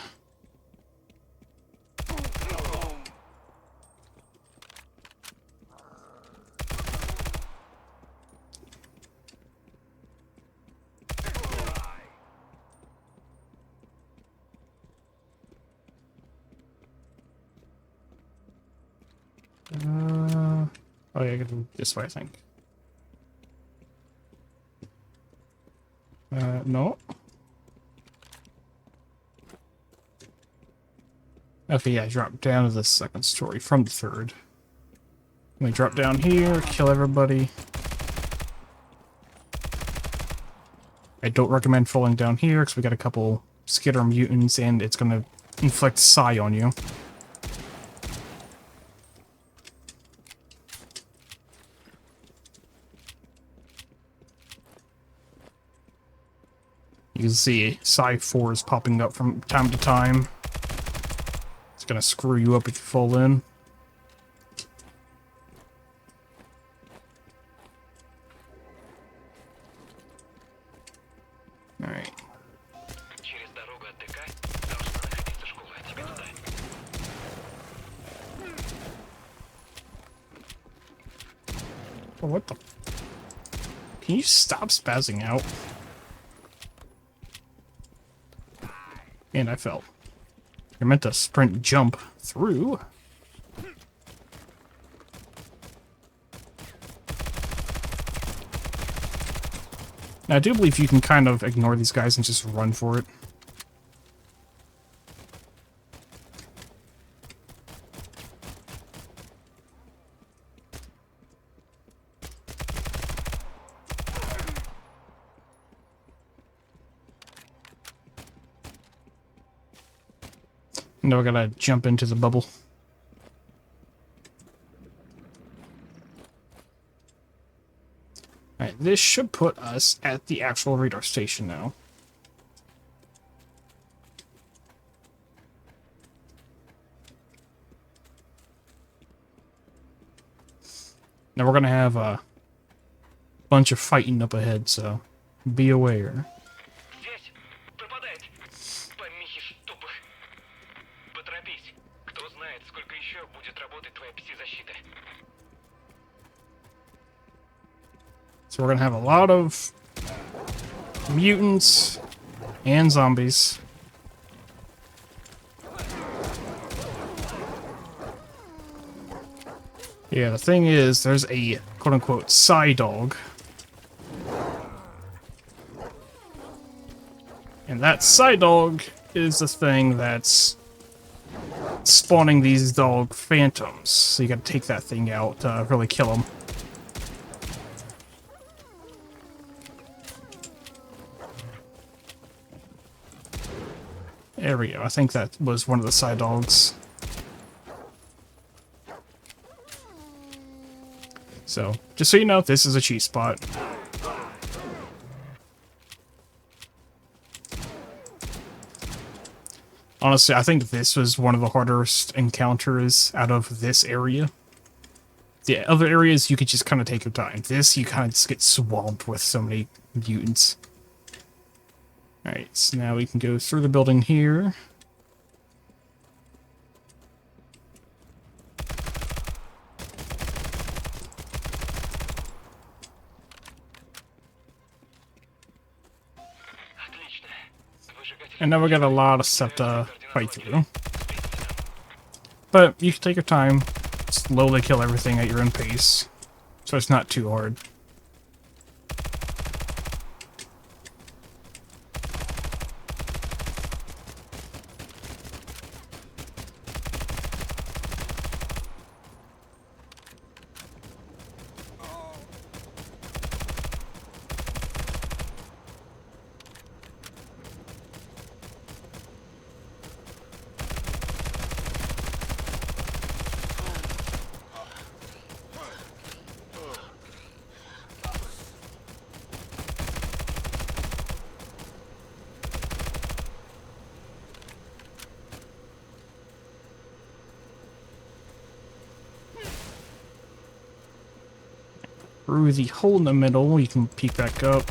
Oh yeah, I gotta go this way, I think. No. Okay, yeah, drop down to the second story from the third. Let me drop down here, kill everybody. I don't recommend falling down here because we got a couple skitter mutants and it's gonna inflict psi on you. You can see psi 4 is popping up from time to time. It's gonna screw you up if you fall in. Alright. Через дорогу от ДК должна находиться школа, а тебе туда. Oh, what the? Can you stop spazzing out? And I fell. You're meant to sprint jump through. Now, I do believe you can kind of ignore these guys and just run for it. Now we're gonna jump into the bubble. Alright, this should put us at the actual radar station now. Now we're gonna have a bunch of fighting up ahead, so be aware. Здесь пропадает. Помехи, чтоб их. Поторопись. Кто знает, сколько еще будет работать твоя пси-защита. So we're gonna have a lot of mutants and zombies. Yeah, the thing is, there's a quote-unquote psi dog. And that psi dog is the thing that's spawning these dog phantoms. So you gotta take that thing out to really kill them. There we go. I think that was one of the side dogs. So, just so you know, this is a cheat spot. Honestly, I think this was one of the hardest encounters out of this area. The other areas, you could just kind of take your time. This, you kind of just get swamped with so many mutants. Alright, so now we can go through the building here. And now we got a lot of stuff to fight through. But you can take your time, slowly kill everything at your own pace, so it's not too hard. Through the hole in the middle, you can peek back up.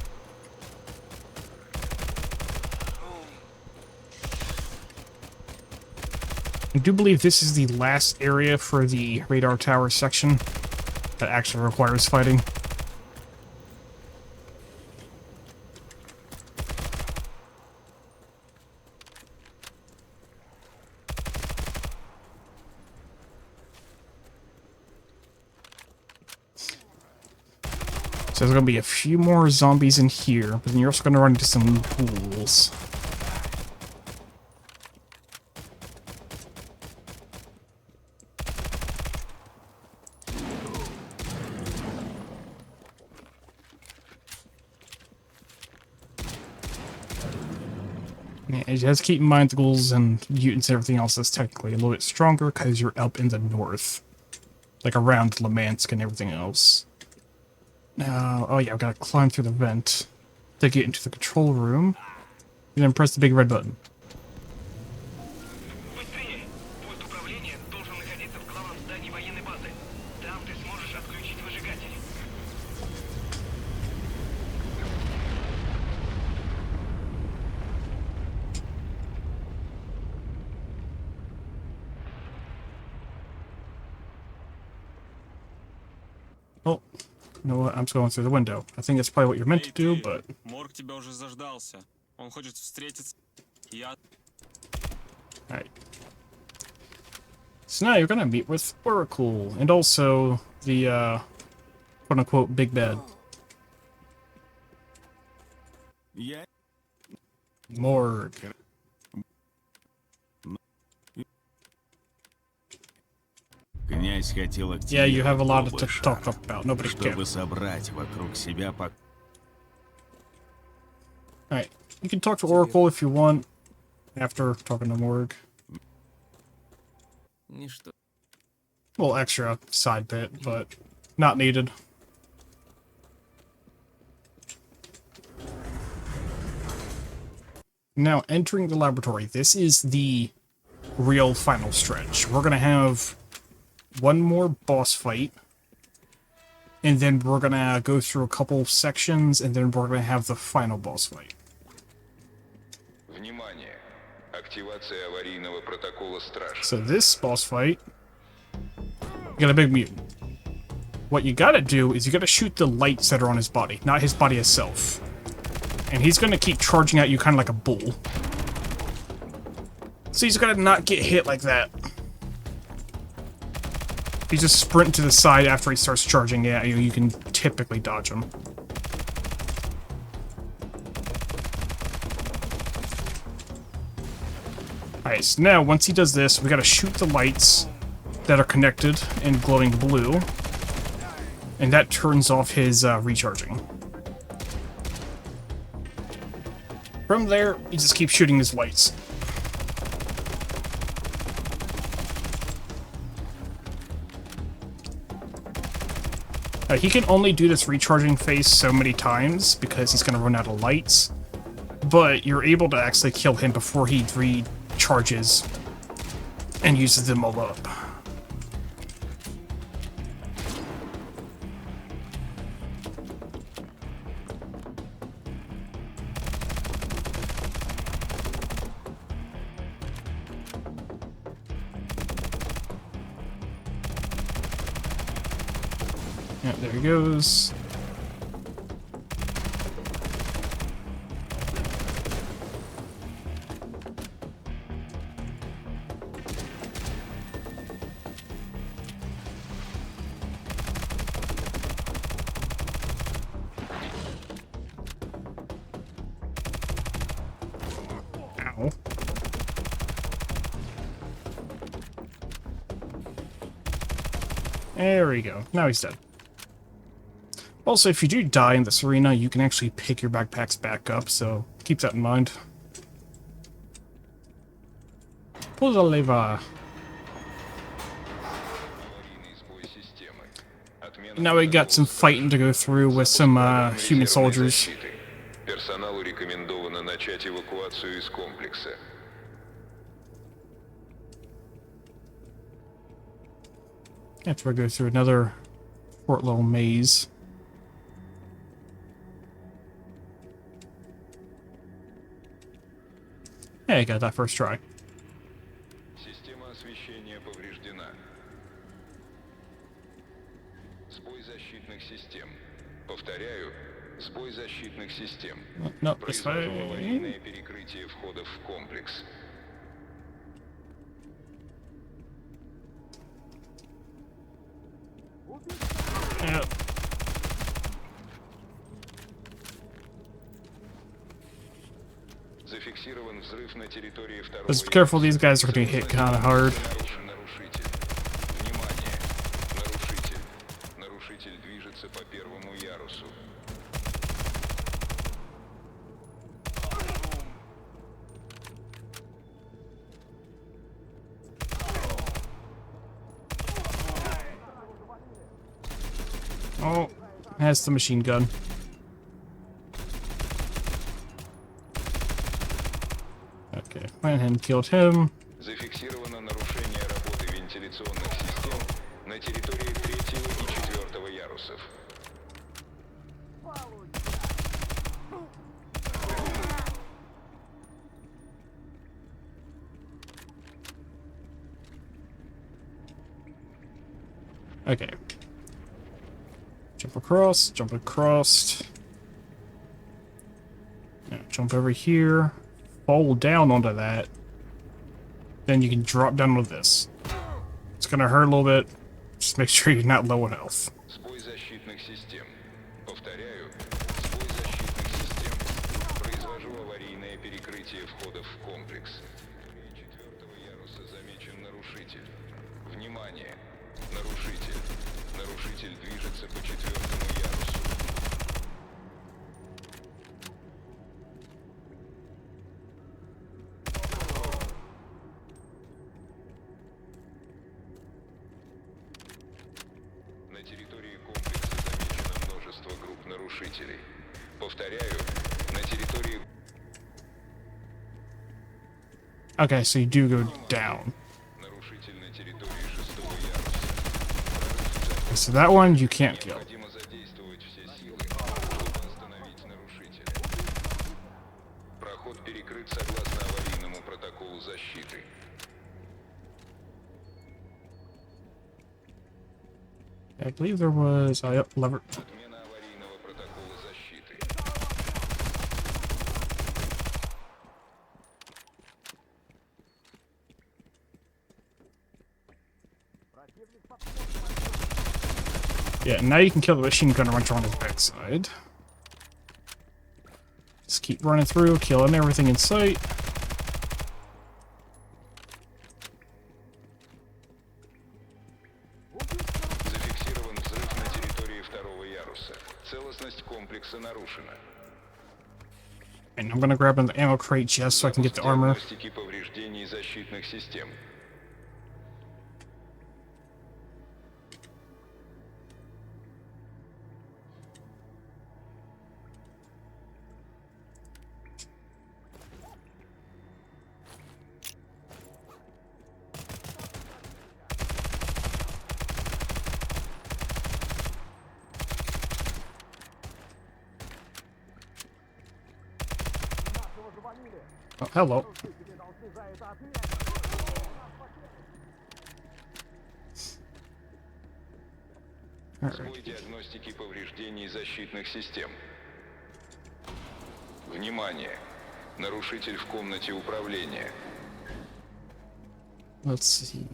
I do believe this is the last area for the radar tower section that actually requires fighting. So there's going to be a few more zombies in here, but then you're also going to run into some ghouls. Yeah, you have to keep in mind the ghouls and mutants and everything else is technically a little bit stronger because you're up in the north. Like around Lemansk and everything else. Now, oh yeah, I've got to climb through the vent to get into the control room, and then press the big red button. Быстрее! Пульт управления должен находиться в главном здании военной базы. Там ты сможешь отключить выжигатели. Oh, you know what? I'm just going through the window. I think that's probably what you're meant to do, but... Морг тебя уже заждался. Он хочет встретиться. Я... Alright. So now you're gonna meet with Oracle, and also the, quote-unquote, Big Bad. Я... Morg. Князь хотел Yeah, you have a lot активировать to новый talk шар, about. Nobody чтобы cares. собрать вокруг себя Alright. You can talk to Oracle if you want, after talking to Morg. Ничто. Well, extra side bit, but not needed. Now, entering the laboratory. This is the real final stretch. We're gonna have one more boss fight, and then we're gonna go through a couple sections, and then we're gonna have the final boss fight. Внимание! Активация аварийного протокола «Страж». So this boss fight, you got a big mutant. What you gotta do is you gotta shoot the lights that are on his body, not his body itself. And he's gonna keep charging at you kind of like a bull. So you just gotta not get hit like that. If you just sprint to the side after he starts charging at you, you can typically dodge him. Alright, so now once he does this, we gotta shoot the lights that are connected in glowing blue. And that turns off his recharging. From there, you just keep shooting his lights. He can only do this recharging phase so many times because he's going to run out of lights. But you're able to actually kill him before he recharges and uses them all up. Yeah, there he goes. Ow. There we go. Now he's dead. Also, if you do die in this arena, you can actually pick your backpacks back up, so keep that in mind. Pull the lever. Now we got some fighting to go through with some human soldiers. Персоналу рекомендовано начать эвакуацию из комплекса. After we go through another short little maze. Hey, got that first try. Система освещения повреждена. Сбой защитных систем. Повторяю, сбой защитных систем. No, this Произвожу way. аварийное перекрытие входов в комплекс. Yep. Зафиксирован взрыв на территории второго. Just be careful, these guys are gonna hit kinda hard. Нарушитель. Внимание. Нарушитель. Нарушитель движется по первому ярусу. Oh, has the machine gun. Okay, went ahead and killed him. Зафиксировано нарушение работы вентиляционных систем на территории третьего и четвертого ярусов. Okay. Jump across, jump across. Yeah, jump over here. Fall down onto that. Then you can drop down with this. It's gonna hurt a little bit. Just make sure you're not low on health. Сбой защитных систем. Повторяю, сбой защитных систем. Произвожу аварийное перекрытие входов в комплекс. На четвертого яруса замечен нарушитель. Внимание! Нарушитель. Нарушитель движется по четвертому ярусу. На территории комплекса замечено множество групп нарушителей. Повторяю, на территории... Okay, so you do go down. Нарушитель на территории шестого яруса. So that one you can't kill. Необходимо задействовать все силы, чтобы остановить нарушителя. Проход перекрыт согласно аварийному протоколу защиты. I believe there was yep, lever. Отмена аварийного протокола защиты. Yeah, now you can kill the machine gunner once you're on his backside. Just keep running through, killing everything in sight. Зафиксирован взрыв на территории второго яруса. Целостность комплекса нарушена. And I'm gonna grab an ammo crate just so I can get the armor. Диагностики повреждений защитных систем. Oh, hello. Сбой диагностики повреждений защитных систем. Внимание! Нарушитель в комнате управления. Let's see.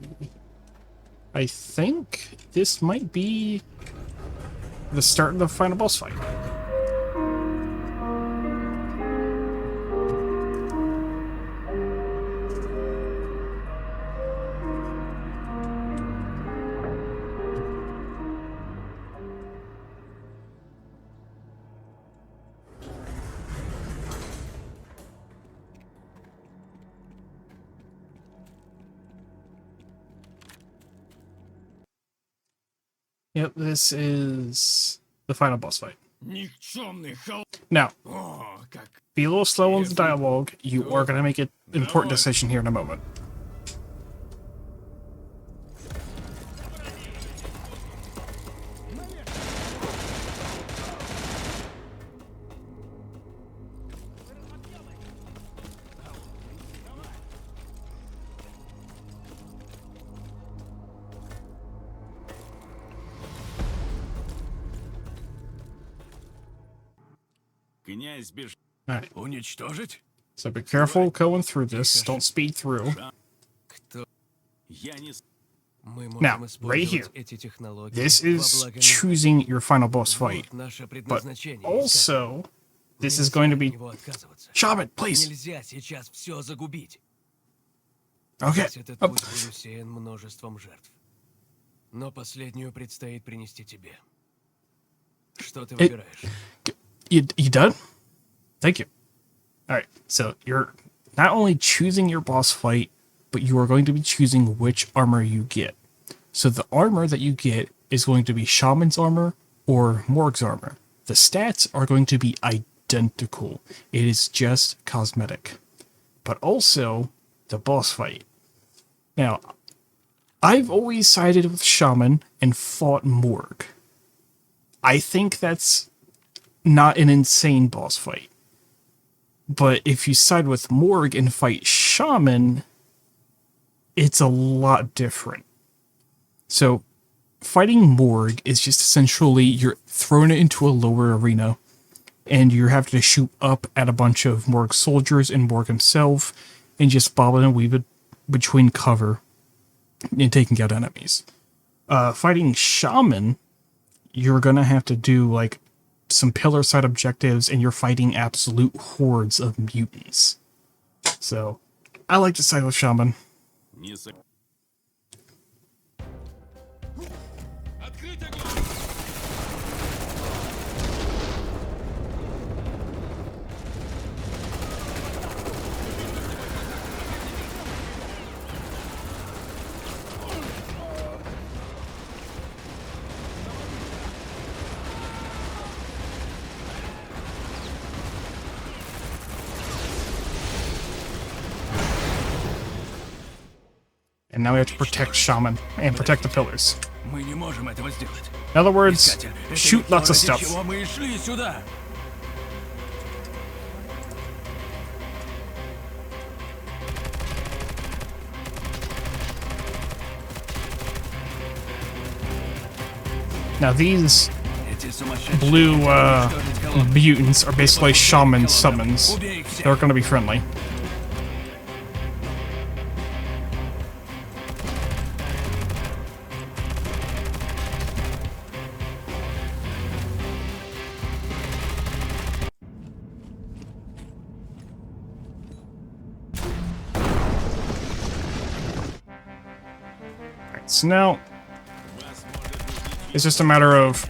I think this might be the start of the final boss fight. Yep, this is the final boss fight. Now, be a little slow on the dialogue. You are going to make an important decision here in a moment. Alright, Уничтожить? so be careful going through this. Don't speed through. Мы можем Now, right here, использовать эти технологии this во is благо choosing your final boss fight. Вот наше But предназначение. also, this is going to be... Нельзя от него отказываться. Shaman, please! Нельзя сейчас все загубить. Okay. Весь этот путь был усеян множеством жертв. Но последнюю предстоит принести тебе. Что ты выбираешь? You done? Thank you. Alright, so you're not only choosing your boss fight, but you are going to be choosing which armor you get. So the armor that you get is going to be Shaman's armor or Morg's armor. The stats are going to be identical. It is just cosmetic. But also, the boss fight. Now, I've always sided with Shaman and fought Morg. I think that's not an insane boss fight. But if you side with Morg and fight Shaman, it's a lot different. So, fighting Morg is just essentially you're thrown into a lower arena, and you have to shoot up at a bunch of Morg soldiers and Morg himself, and just bob and weave between cover and taking out enemies. Fighting Shaman, you're gonna have to do like some pillar side objectives, and you're fighting absolute hordes of mutants. So, I like to side with Shaman. And now we have to protect Shaman and protect the pillars. Мы не можем этого сделать. In other words, Искатель, это shoot ведь то, lots of ради stuff. чего мы и шли сюда. Now these Эти сумасшедшие blue уничтожить колонну. mutants are basically Shaman summons. Убей их всех. They're going to be friendly. So now, it's just a matter of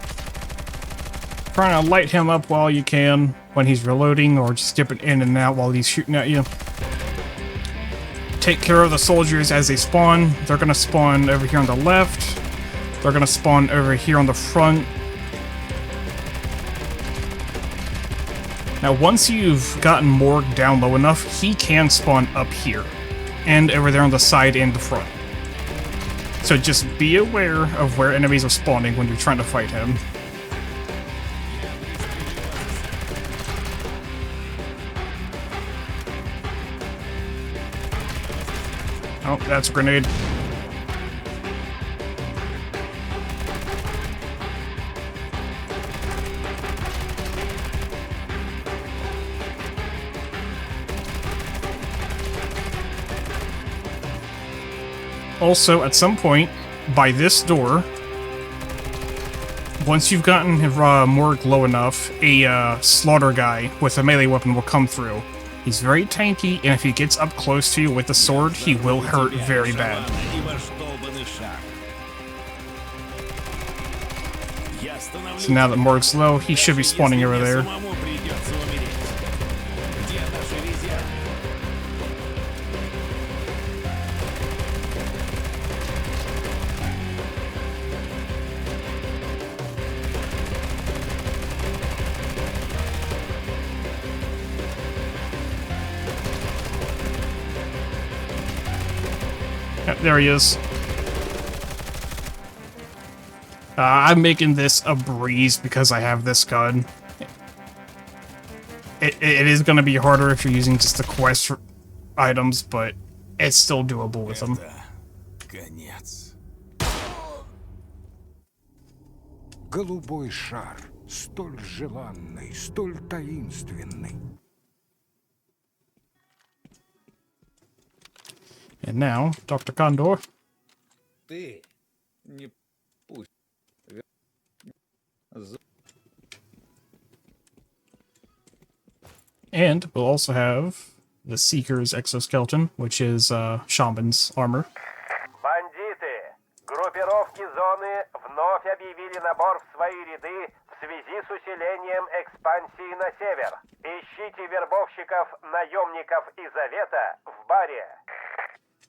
trying to light him up while you can when he's reloading, or just dipping in and out while he's shooting at you. Take care of the soldiers as they spawn. They're going to spawn over here on the left. They're going to spawn over here on the front. Now, once you've gotten Morg down low enough, he can spawn up here, and over there on the side and the front. So just be aware of where enemies are spawning when you're trying to fight him. that's a grenade. Also, at some point, by this door, once you've gotten Morg low enough, a slaughter guy with a melee weapon will come through. He's very tanky, and if he gets up close to you with the sword, he will hurt very bad. So now that Morg's low, he should be spawning over there. Yep, there he is. I'm making this a breeze because I have this gun. It is going to be harder if you're using just the quest items, but it's still doable with them. Конец. Голубой шар, столь желанный, столь таинственный. And now, Dr. Condor. Ты не пусть. And we'll also have the Seeker's exoskeleton, which is Shaman's armor. Бандиты! Группировки зоны вновь объявили набор в свои ряды в связи с усилением экспансии на север. Ищите вербовщиков, наемников и Завета в баре.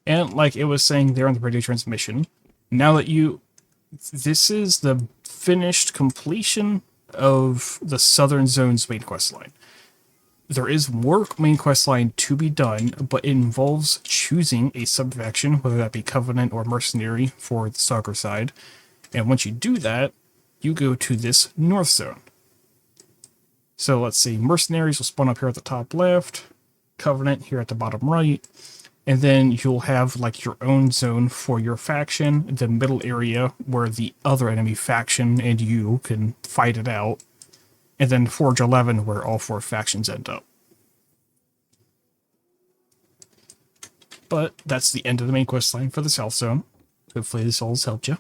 And like it was saying there on the radio transmission, now that this is the finished completion of the Southern Zone's main quest line. There is more main quest line to be done, but it involves choosing a subfaction, whether that be Covenant or Mercenary for the Stalker side. And once you do that, you go to this North Zone. So let's see, Mercenaries will spawn up here at the top left, Covenant here at the bottom right, and then you'll have like your own zone for your faction, the middle area where the other enemy faction and you can fight it out, and then Forge 11 where all 4 factions end up. But that's the end of the main quest line for the South Zone. Hopefully this all has helped you.